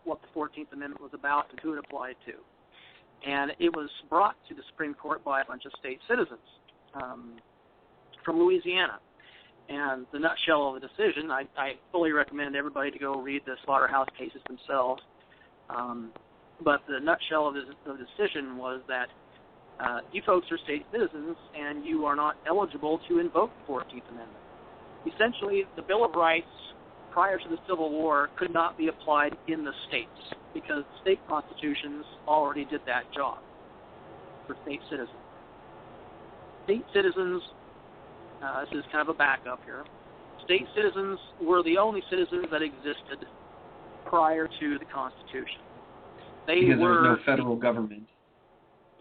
T: what the 14th Amendment was about and who it applied to. And it was brought to the Supreme Court by a bunch of state citizens from Louisiana. And the nutshell of the decision, I fully recommend everybody to go read the Slaughterhouse Cases themselves. But the nutshell of the decision was that you folks are state citizens and you are not eligible to invoke the 14th Amendment. Essentially, the Bill of Rights prior to the Civil War could not be applied in the states because state constitutions already did that job for state citizens. State citizens, this is kind of a backup here, state citizens were the only citizens that existed prior to the Constitution. Because there was no federal government.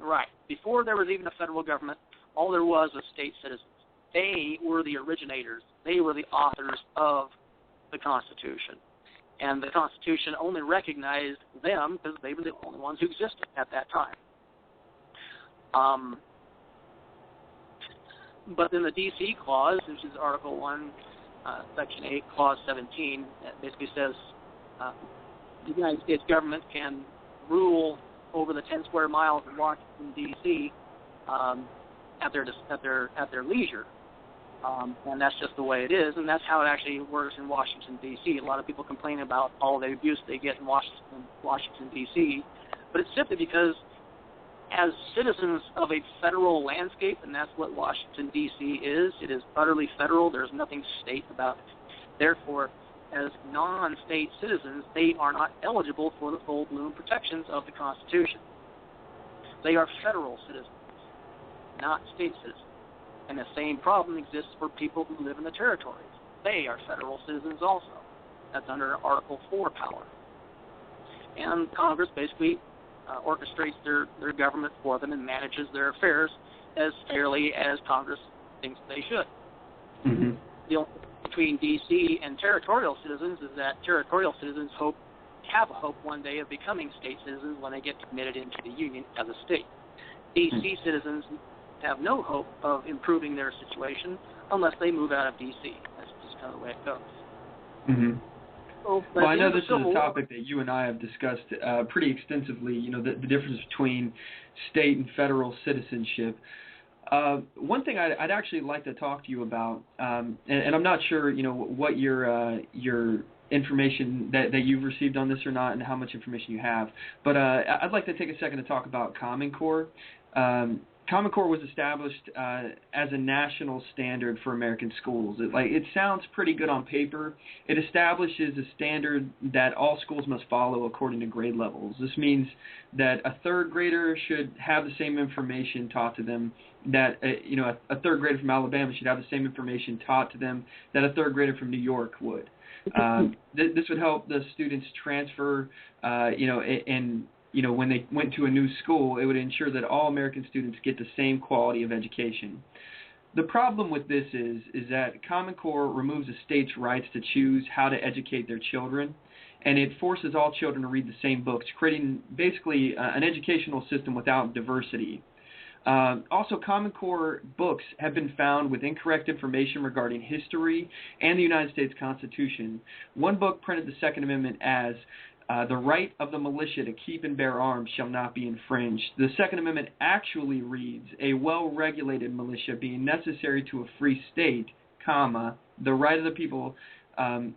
T: Right. Before there was even a federal government, all there was state citizens. They were the originators. They were the authors of the Constitution. And the Constitution only recognized them because they were the only ones who existed at that time. But then the D.C. Clause, which is Article 1, Section 8, Clause 17, that basically says the United States government can rule over the 10 square miles in Washington, D.C. At their leisure. And that's just the way it is, and that's how it actually works in Washington, D.C. A lot of people complain about all the abuse they get in Washington, D.C., but it's simply because as citizens of a federal landscape, and that's what Washington, D.C. is, it is utterly federal. There's nothing state about it. Therefore, as non-state citizens, they are not eligible for the full-bloom protections of the Constitution. They are federal citizens, not state citizens. And the same problem exists for people who live in the territories. They are federal citizens also. That's under Article 4 power. And Congress basically orchestrates their government for them and manages their affairs as fairly as Congress thinks they should. Mm-hmm. The difference between D.C. and territorial citizens is that territorial citizens have a hope one day of becoming state citizens when they get committed into the Union as a state. D.C. citizens have no hope of improving their situation unless they move out of D.C. That's just kind of the way it goes. Mm-hmm. Well,
B: I know this is a topic that you and I have discussed pretty extensively, you know, the difference between state and federal citizenship. One thing I'd actually like to talk to you about, and I'm not sure, you know, what your information that you've received on this or not and how much information you have, but I'd like to take a second to talk about Common Core. Common Core was established as a national standard for American schools. It sounds pretty good on paper. It establishes a standard that all schools must follow according to grade levels. This means that a third grader should have the same information taught to them that a third grader from Alabama should have the same information taught to them that a third grader from New York would. This would help the students transfer, when they went to a new school, it would ensure that all American students get the same quality of education. The problem with this is that Common Core removes a state's rights to choose how to educate their children, and it forces all children to read the same books, creating basically an educational system without diversity. Also, Common Core books have been found with incorrect information regarding history and the United States Constitution. One book printed the Second Amendment as the right of the militia to keep and bear arms shall not be infringed. The Second Amendment actually reads, a well-regulated militia being necessary to a free state, comma, the right of the people to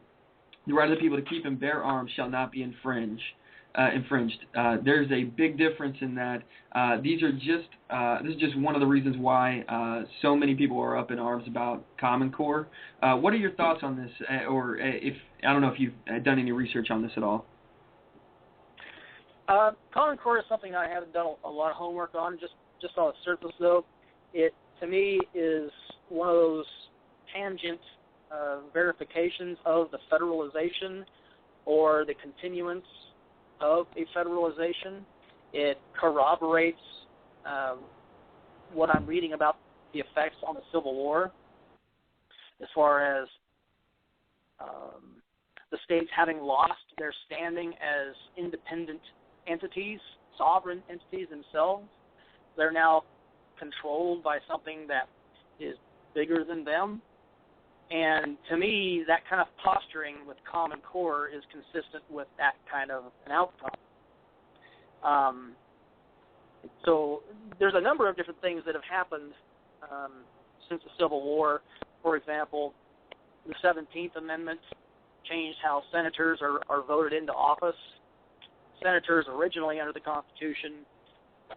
B: keep and bear arms shall not be infringed. There's a big difference in that. This is just one of the reasons why so many people are up in arms about Common Core. What are your thoughts on this? I don't know if you've done any research on this at all.
T: Common Core is something I haven't done a lot of homework on. Just on the surface, though, it to me is one of those tangent verifications of the federalization or the continuance of a federalization. It corroborates what I'm reading about the effects on the Civil War, as far as the states having lost their standing as independent entities, sovereign entities themselves. They're now controlled by something that is bigger than them. And to me, that kind of posturing with Common Core is consistent with that kind of an outcome. So there's a number of different things that have happened since the Civil War. For example, the 17th Amendment changed how senators are voted into office. Senators originally under the Constitution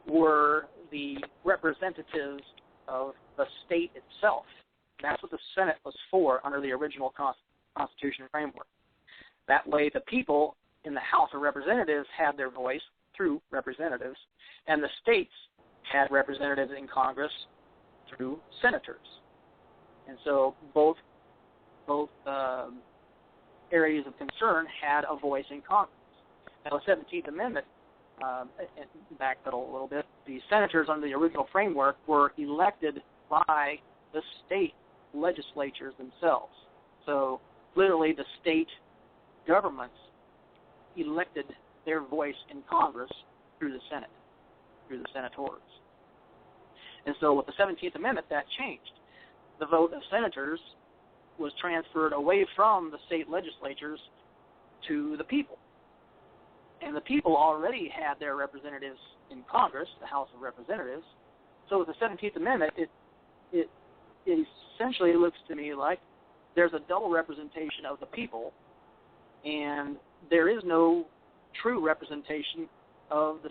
T: were the representatives of the state itself. That's what the Senate was for under the original Constitution framework. That way the people in the House of Representatives had their voice through representatives, and the states had representatives in Congress through senators. And so both areas of concern had a voice in Congress. Now, the 17th Amendment, backpedal a little bit, the senators under the original framework were elected by the state legislatures themselves. So, literally, the state governments elected their voice in Congress through the Senate, through the senators. And so, with the 17th Amendment, that changed. The vote of senators was transferred away from the state legislatures to the people. And the people already had their representatives in Congress, the House of Representatives. So with the 17th Amendment, it essentially looks to me like there's a double representation of the people, and there is no true representation of the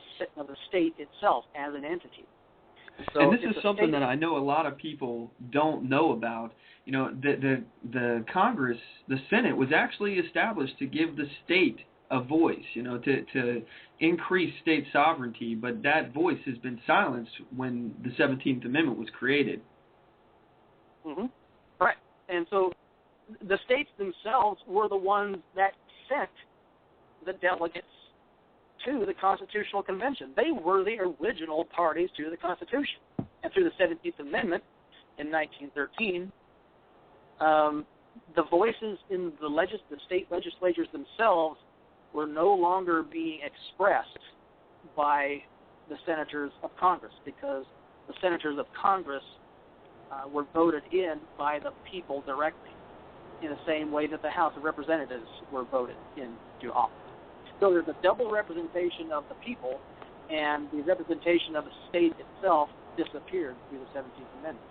T: state itself as an entity. So
B: and this is something that I know a lot of people don't know about. You know, the Congress, the Senate, was actually established to give the state a voice, you know, to increase state sovereignty, but that voice has been silenced when the 17th Amendment was created.
T: Mm-hmm. Right. And so the states themselves were the ones that sent the delegates to the Constitutional Convention. They were the original parties to the Constitution. And through the 17th Amendment in 1913, the voices in the state legislatures themselves were no longer being expressed by the senators of Congress, because the senators of Congress were voted in by the people directly, in the same way that the House of Representatives were voted into office. So there's a double representation of the people, and the representation of the state itself disappeared through the 17th Amendment.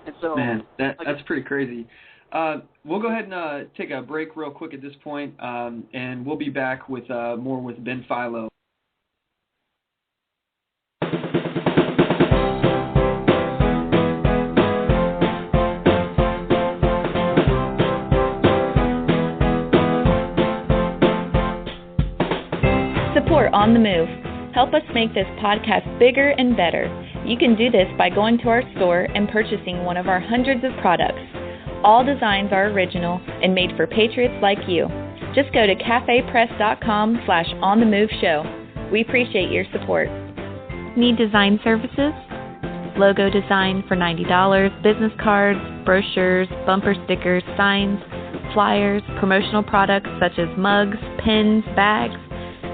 T: And so,
B: man, that's pretty crazy. We'll go ahead and take a break real quick at this point, and we'll be back with more with Ben Philo.
I: On the Move. Help us make this podcast bigger and better. You can do this by going to our store and purchasing one of our hundreds of products. All designs are original and made for patriots like you. Just go to cafepress.com/onthemoveshow. We appreciate your support. Need design services? Logo design for $90, business cards, brochures, bumper stickers, signs, flyers, promotional products such as mugs, pins, bags,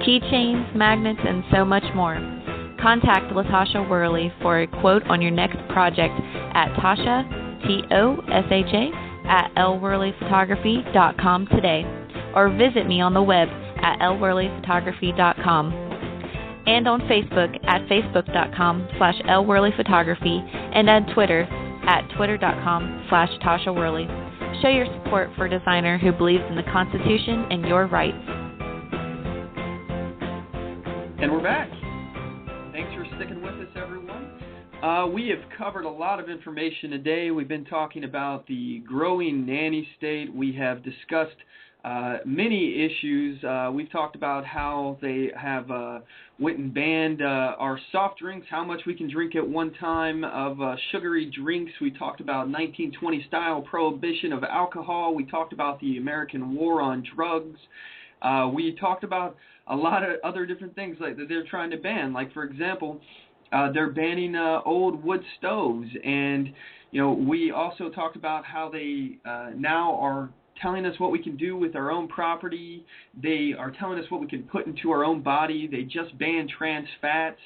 I: keychains, magnets, and so much more. Contact LaTasha Worley for a quote on your next project at Tasha, Tosha, at lworleyphotography.com today, or visit me on the web at lworleyphotography.com, and on Facebook at facebook.com/lworleyphotography, and on Twitter at twitter.com/Tasha Worley. Show your support for a designer who believes in the Constitution and your rights.
B: And we're back. Thanks for sticking with us, everyone. We have covered a lot of information today. We've been talking about the growing nanny state. We have discussed many issues. We've talked about how they have went and banned our soft drinks, how much we can drink at one time of sugary drinks. We talked about 1920 style prohibition of alcohol. We talked about the American war on drugs. We talked about a lot of other different things like that they're trying to ban. Like, for example, they're banning old wood stoves. And, we also talked about how they now are telling us what we can do with our own property. They are telling us what we can put into our own body. They just banned trans fats.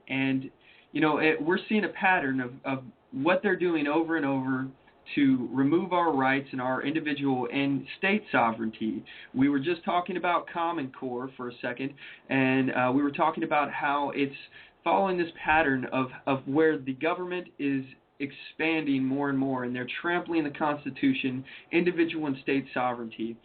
B: And, we're seeing a pattern of what they're doing over and over to remove our rights and our individual and state sovereignty. We were just talking about Common Core for a second, and we were talking about how it's following this pattern of where the government is expanding more and more, and they're trampling the Constitution, individual and state sovereignty.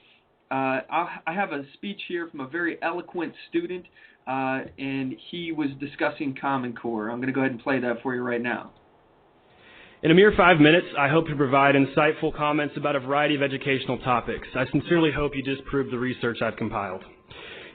B: I have a speech here from a very eloquent student, and he was discussing Common Core. I'm going to go ahead and play that for you right now.
U: In a mere 5 minutes, I hope to provide insightful comments about a variety of educational topics. I sincerely hope you disprove the research I've compiled.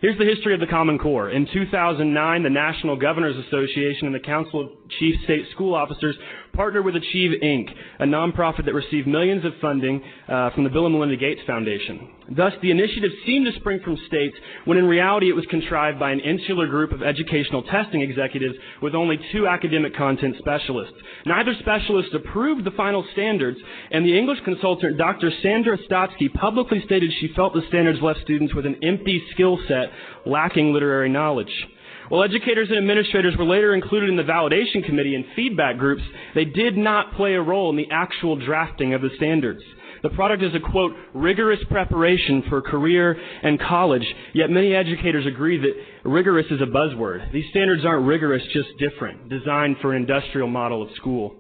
U: Here's the history of the Common Core. In 2009, the National Governors Association and the Council of Chief State School Officers partnered with Achieve, Inc., a nonprofit that received millions of funding from the Bill and Melinda Gates Foundation. Thus, the initiative seemed to spring from states when in reality it was contrived by an insular group of educational testing executives with only 2 academic content specialists. Neither specialist approved the final standards, and the English consultant Dr. Sandra Stotsky publicly stated she felt the standards left students with an empty skill set lacking literary knowledge. While educators and administrators were later included in the validation committee and feedback groups, they did not play a role in the actual drafting of the standards. The product is a, quote, rigorous preparation for career and college, yet many educators agree that rigorous is a buzzword. These standards aren't rigorous, just different, designed for an industrial model of school.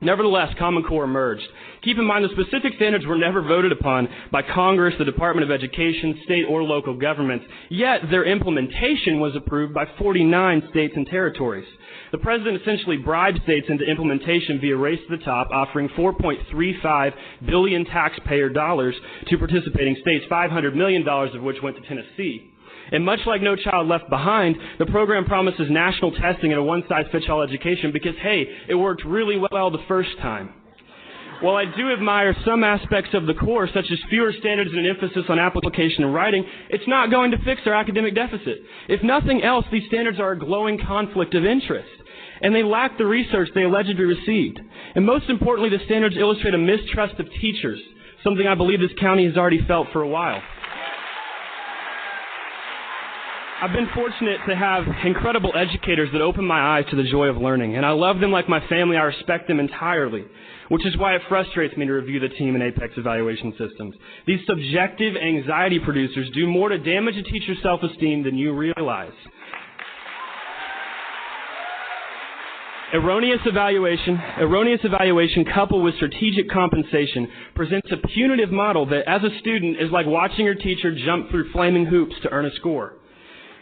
U: Nevertheless, Common Core emerged. Keep in mind the specific standards were never voted upon by Congress, the Department of Education, state or local governments, yet their implementation was approved by 49 states and territories. The President essentially bribed states into implementation via Race to the Top, offering $4.35 billion taxpayer dollars to participating states, $500 million of which went to Tennessee. And much like No Child Left Behind, the program promises national testing and a one-size-fits-all education because, hey, it worked really well the first time. While I do admire some aspects of the course, such as fewer standards and an emphasis on application and writing, it's not going to fix our academic deficit. If nothing else, these standards are a glowing conflict of interest, and they lack the research they allegedly received. And most importantly, the standards illustrate a mistrust of teachers, something I believe this county has already felt for a while. I've been fortunate to have incredible educators that open my eyes to the joy of learning, and I love them like my family. I respect them entirely, which is why it frustrates me to review the team and Apex evaluation systems. These subjective anxiety producers do more to damage a teacher's self-esteem than you realize. Erroneous evaluation coupled with strategic compensation presents a punitive model that, as a student, is like watching your teacher jump through flaming hoops to earn a score.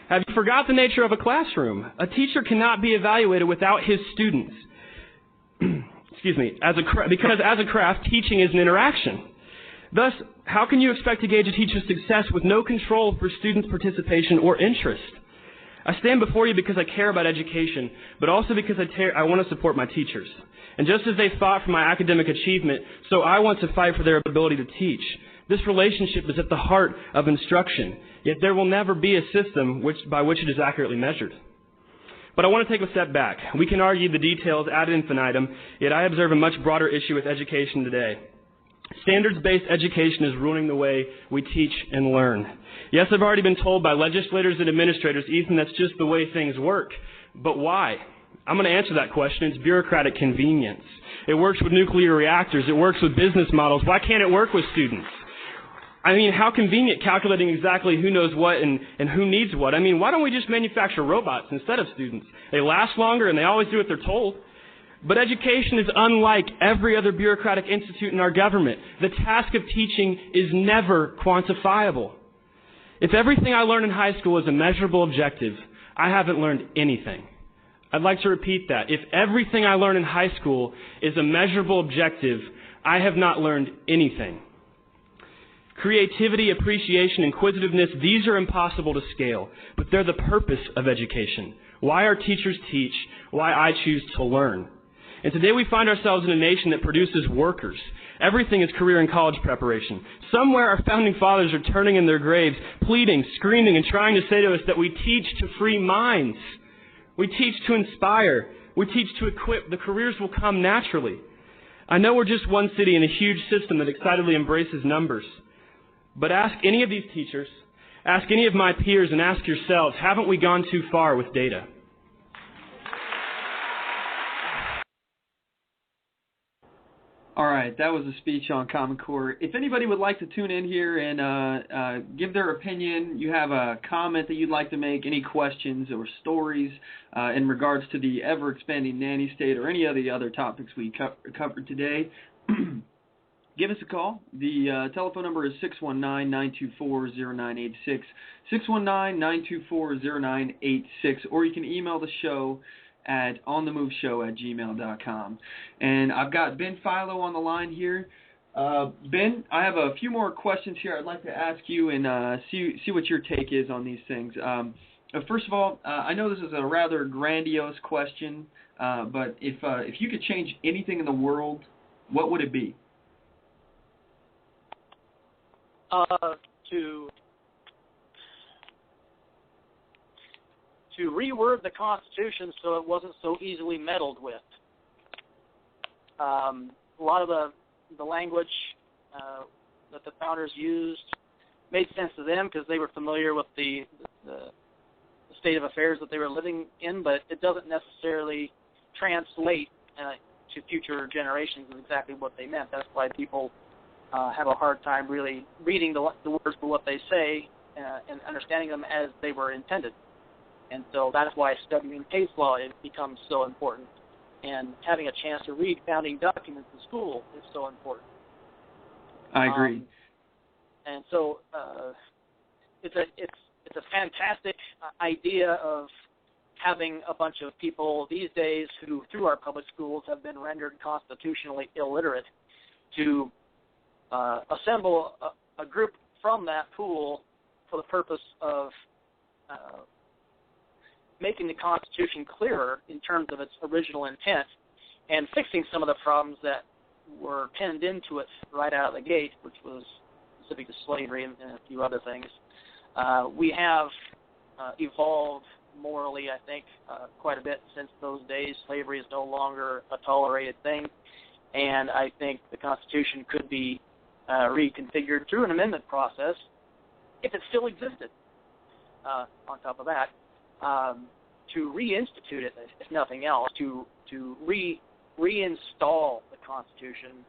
U: Have you forgot the nature of a classroom? A teacher cannot be evaluated without his students. Because as a craft, teaching is an interaction. Thus, how can you expect to gauge a teacher's success with no control for students' participation or interest? I stand before you because I care about education, but also because I want to support my teachers. And just as they fought for my academic achievement, so I want to fight for their ability to teach. This relationship is at the heart of instruction, yet there will never be a system by which it is accurately measured. But I want to take a step back. We can argue the details ad infinitum, yet I observe a much broader issue with education today. Standards-based education is ruining the way we teach and learn. Yes, I've already been told by legislators and administrators, Ethan, that's just the way things work. But why? I'm going to answer that question. It's bureaucratic convenience. It works with nuclear reactors. It works with business models. Why can't it work with students? I mean, how convenient calculating exactly who knows what and who needs what. I mean, why don't we just manufacture robots instead of students? They last longer and they always do what they're told. But education is unlike every other bureaucratic institute in our government. The task of teaching is never quantifiable. If everything I learn in high school is a measurable objective, I haven't learned anything. I'd like to repeat that. If everything I learn in high school is a measurable objective, I have not learned anything. Creativity, appreciation, inquisitiveness, these are impossible to scale, but they're the purpose of education. Why our teachers teach, why I choose to learn. And today we find ourselves in a nation that produces workers. Everything is career and college preparation. Somewhere our founding fathers are turning in their graves, pleading, screaming, and trying to say to us that we teach to free minds. We teach to inspire. We teach to equip. The careers will come naturally. I know we're just one city in a huge system that excitedly embraces numbers. But ask any of these teachers, ask any of my peers, and ask yourselves, haven't we gone too far with data?
B: All right, that was a speech on Common Core. If anybody would like to tune in here and give their opinion, you have a comment that you'd like to make, any questions or stories in regards to the ever-expanding nanny state or any of the other topics we covered today, give us a call. The telephone number is 619-924-0986, 619-924-0986, or you can email the show at onthemoveshow@gmail.com. And I've got Ben Philo on the line here. Ben, I have a few more questions here I'd like to ask you and see what your take is on these things. First of all, I know this is a rather grandiose question, but if you could change anything in the world, what would it be?
T: To reword the Constitution so it wasn't so easily meddled with. A lot of the language that the founders used made sense to them because they were familiar with the state of affairs that they were living in, but it doesn't necessarily translate to future generations exactly what they meant. That's why people have a hard time really reading the words for what they say and understanding them as they were intended. And so that's why studying case law becomes so important. And having a chance to read founding documents in school is so important.
B: I agree.
T: And so it's a fantastic idea of having a bunch of people these days who, through our public schools, have been rendered constitutionally illiterate to assemble a group from that pool for the purpose of making the Constitution clearer in terms of its original intent and fixing some of the problems that were penned into it right out of the gate, which was specific to slavery and a few other things. We have evolved morally, I think, quite a bit since those days. Slavery is no longer a tolerated thing, and I think the Constitution could be reconfigured through an amendment process if it still existed. On top of that, to reinstitute it, if nothing else, to reinstall the Constitution.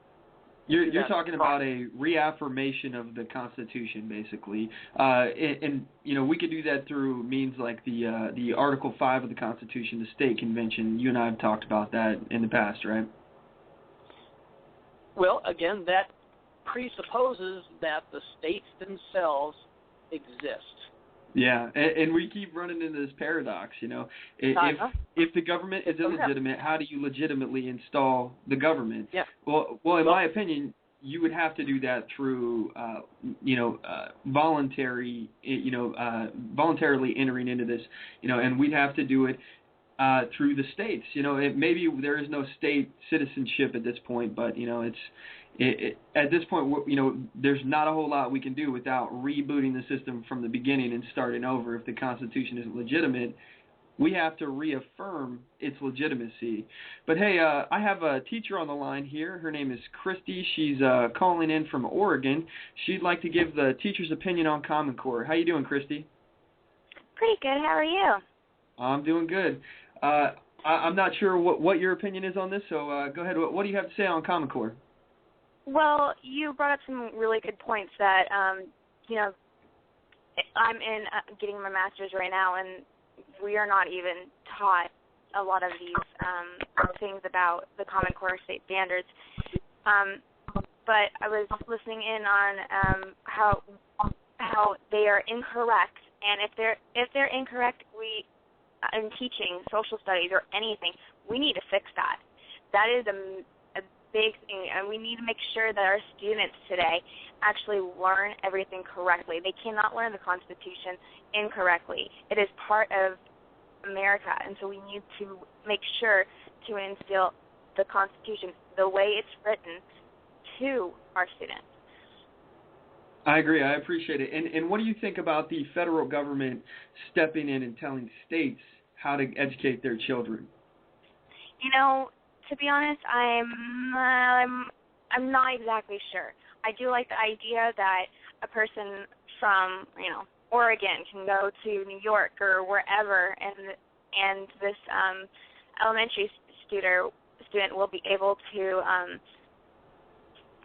B: You're talking about a reaffirmation of the Constitution, basically, and you know we could do that through means like the Article 5 of the Constitution, the State Convention. You and I have talked about that in the past, right?
T: Well, again, that presupposes that the states themselves exist.
B: Yeah, and we keep running into this paradox, you know. If the government is illegitimate, how do you legitimately install the government?
T: Yeah.
B: Well, in my opinion, you would have to do that through, voluntarily entering into this, and we'd have to do it through the states. Maybe there is no state citizenship at this point, but at this point, there's not a whole lot we can do without rebooting the system from the beginning and starting over. If the Constitution isn't legitimate, we have to reaffirm its legitimacy. But hey, I have a teacher on the line here. Her name is Christy. She's calling in from Oregon. She'd like to give the teacher's opinion on Common Core. How you doing, Christy?
C: Pretty good. How are you?
B: I'm doing good. I'm not sure what your opinion is on this, so go ahead. What do you have to say on Common Core?
C: Well, you brought up some really good points that, I'm in getting my master's right now, and we are not even taught a lot of these things about the Common Core state standards. But I was listening in on how they are incorrect, and if they're incorrect, we in teaching social studies or anything, we need to fix that. That is a big thing, and we need to make sure that our students today actually learn everything correctly. They cannot learn the Constitution incorrectly. It is part of America, and so we need to make sure to instill the Constitution the way it's written to our students.
B: I agree. I appreciate it. And what do you think about the federal government stepping in and telling states how to educate their children?
C: To be honest, I'm not exactly sure. I do like the idea that a person from, Oregon can go to New York or wherever, and this elementary student will be able to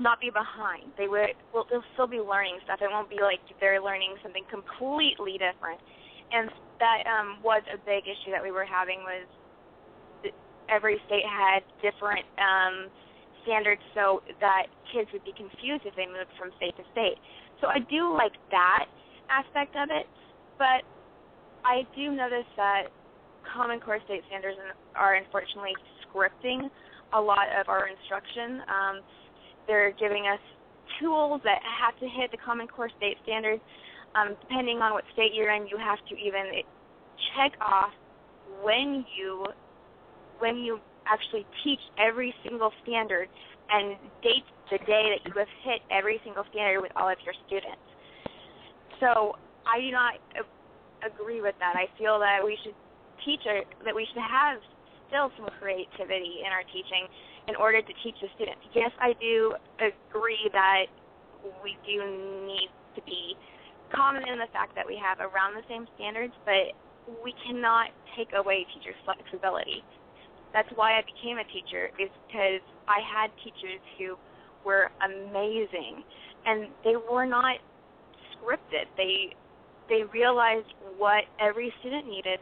C: not be behind. They'll still be learning stuff. It won't be like they're learning something completely different. And that was a big issue that we were having, was every state had different standards so that kids would be confused if they moved from state to state. So I do like that aspect of it, but I do notice that Common Core state standards are unfortunately scripting a lot of our instruction. They're giving us tools that have to hit the Common Core state standards. Depending on what state you're in, you have to even check off when you actually teach every single standard and date the day that you have hit every single standard with all of your students. So I do not agree with that. I feel that we should have still some creativity in our teaching in order to teach the students. Yes, I do agree that we do need to be common in the fact that we have around the same standards, but we cannot take away teachers' flexibility. That's why I became a teacher, is because I had teachers who were amazing, and they were not scripted. They realized what every student needed,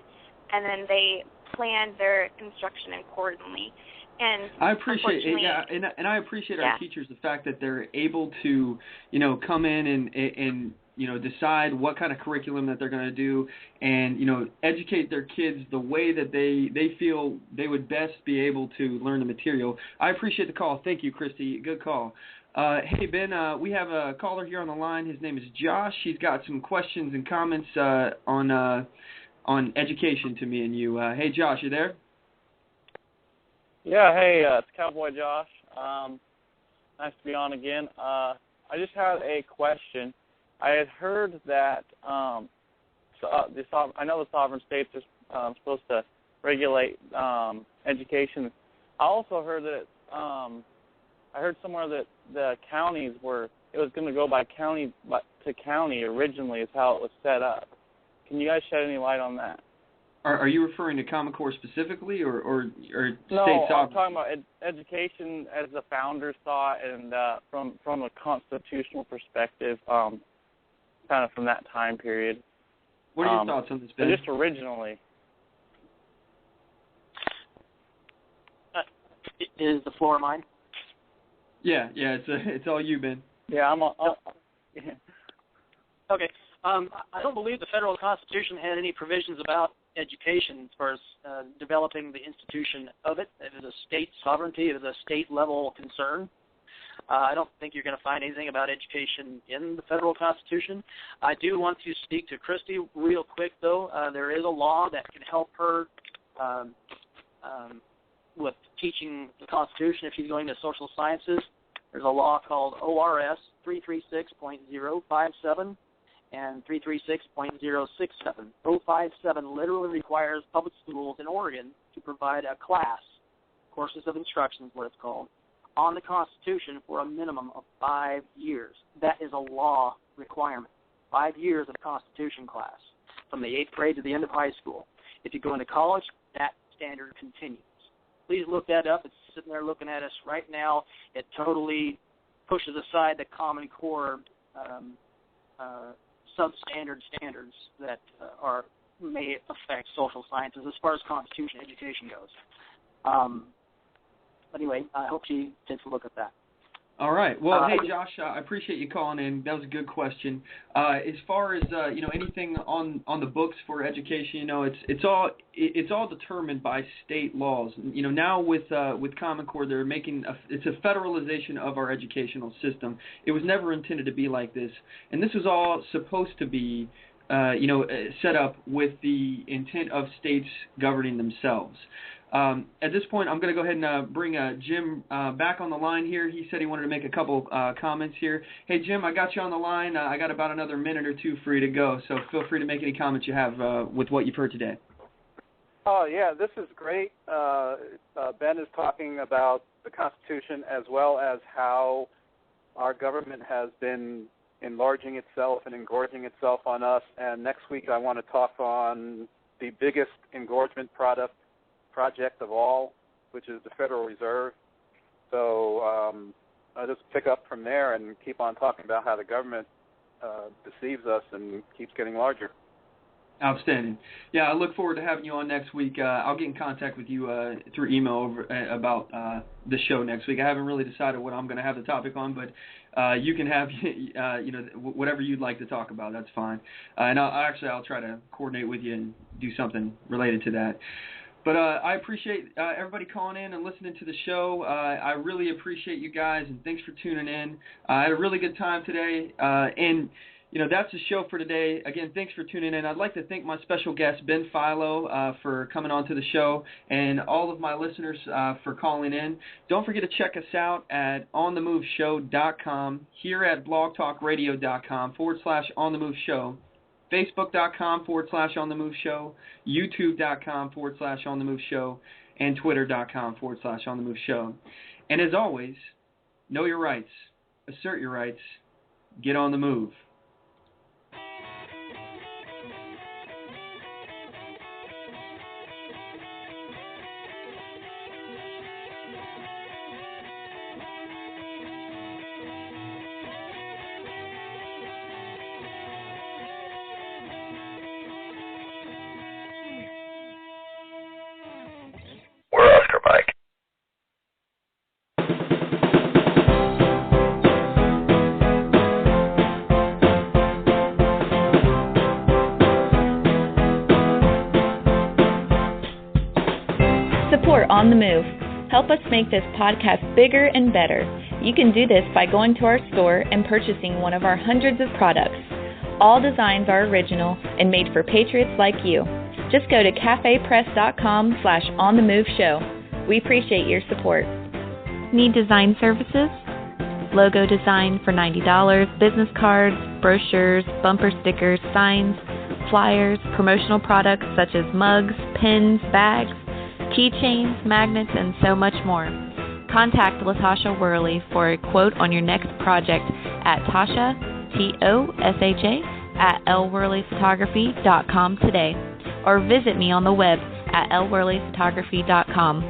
C: and then they planned their instruction accordingly. And
B: I appreciate it, yeah, and I appreciate our teachers, the fact that they're able to, come in and decide what kind of curriculum that they're going to do, and educate their kids the way that they feel they would best be able to learn the material. I appreciate the call. Thank you, Christy. Good call. Hey, Ben, we have a caller here on the line. His name is Josh. He's got some questions and comments on education to me and you. Hey, Josh, you there?
V: Yeah, hey, it's Cowboy Josh. Nice to be on again. I just had a question. I had heard that I know the sovereign states are supposed to regulate education. I also heard that I heard somewhere that the counties it was going to go by county to county originally is how it was set up. Can you guys shed any light on that?
B: Are you referring to Common Core specifically, or
V: no,
B: state sovereignty?
V: I'm talking about education as the founders thought, and from a constitutional perspective, kind of from that time period.
B: What are your thoughts on this, Ben?
V: Just originally.
T: Is the floor mine?
B: Yeah, it's all you, Ben.
V: Yeah, I'm.
T: Okay. I don't believe the federal Constitution had any provisions about education as far as developing the institution of it. It was a state sovereignty. It was a state-level concern. I don't think you're going to find anything about education in the federal Constitution. I do want to speak to Christy real quick, though. There is a law that can help her with teaching the Constitution if she's going to social sciences. There's a law called ORS 336.057 and 336.067. 057 literally requires public schools in Oregon to provide a class, courses of instruction is what it's called, on the Constitution for a minimum of 5 years. That is a law requirement. 5 years of Constitution class from the 8th grade to the end of high school. If you go into college, that standard continues. Please look that up. It's sitting there looking at us right now. It totally pushes aside the Common Core substandard standards that may affect social sciences as far as Constitution education goes. Anyway, I hope she takes a look at that.
B: All right. Well, hey, Josh, I appreciate you calling in. That was a good question. As far as anything on the books for education, it's all determined by state laws. Now with Common Core, they're making it's a federalization of our educational system. It was never intended to be like this, and this was all supposed to be set up with the intent of states governing themselves. At this point, I'm going to go ahead and bring Jim back on the line here. He said he wanted to make a couple comments here. Hey, Jim, I got you on the line. I got about another minute or two for you to go, so feel free to make any comments you have with what you've heard today.
P: Oh, yeah, this is great. Ben is talking about the Constitution as well as how our government has been enlarging itself and engorging itself on us. And next week I want to talk on the biggest engorgement project of all, which is the Federal Reserve. So I'll just pick up from there and keep on talking about how the government deceives us and keeps getting larger.
B: Outstanding. Yeah, I look forward to having you on next week. I'll get in contact with you through email about the show next week. I haven't really decided what I'm going to have the topic on, but you can have whatever you'd like to talk about. That's fine. And I'll try to coordinate with you and do something related to that. But I appreciate everybody calling in and listening to the show. I really appreciate you guys, and thanks for tuning in. I had a really good time today, and that's the show for today. Again, thanks for tuning in. I'd like to thank my special guest, Ben Philo, for coming on to the show, and all of my listeners for calling in. Don't forget to check us out at onthemoveshow.com, here at blogtalkradio.com/onthemoveshow. Facebook.com/OnTheMoveShow, YouTube.com/OnTheMoveShow, and Twitter.com/OnTheMoveShow. And as always, know your rights, assert your rights, get on the move.
I: On the Move. Help us make this podcast bigger and better. You can do this by going to our store and purchasing one of our hundreds of products. All designs are original and made for patriots like you. Just go to cafepress.com/onthemoveshow. We appreciate your support. Need design services? Logo design for $90, business cards, brochures, bumper stickers, signs, flyers, promotional products such as mugs, pins, bags, keychains, magnets, and so much more. Contact LaTasha Worley for a quote on your next project at Tasha, Tosha, at lworleyphotography.com today, or visit me on the web at lworleyphotography.com,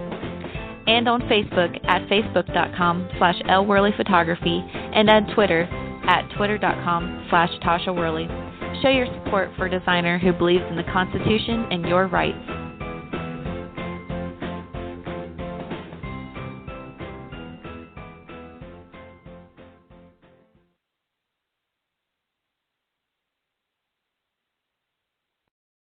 I: and on Facebook at facebook.com/lworleyphotography, and on Twitter at twitter.com/Tasha Worley. Show your support for a designer who believes in the Constitution and your rights.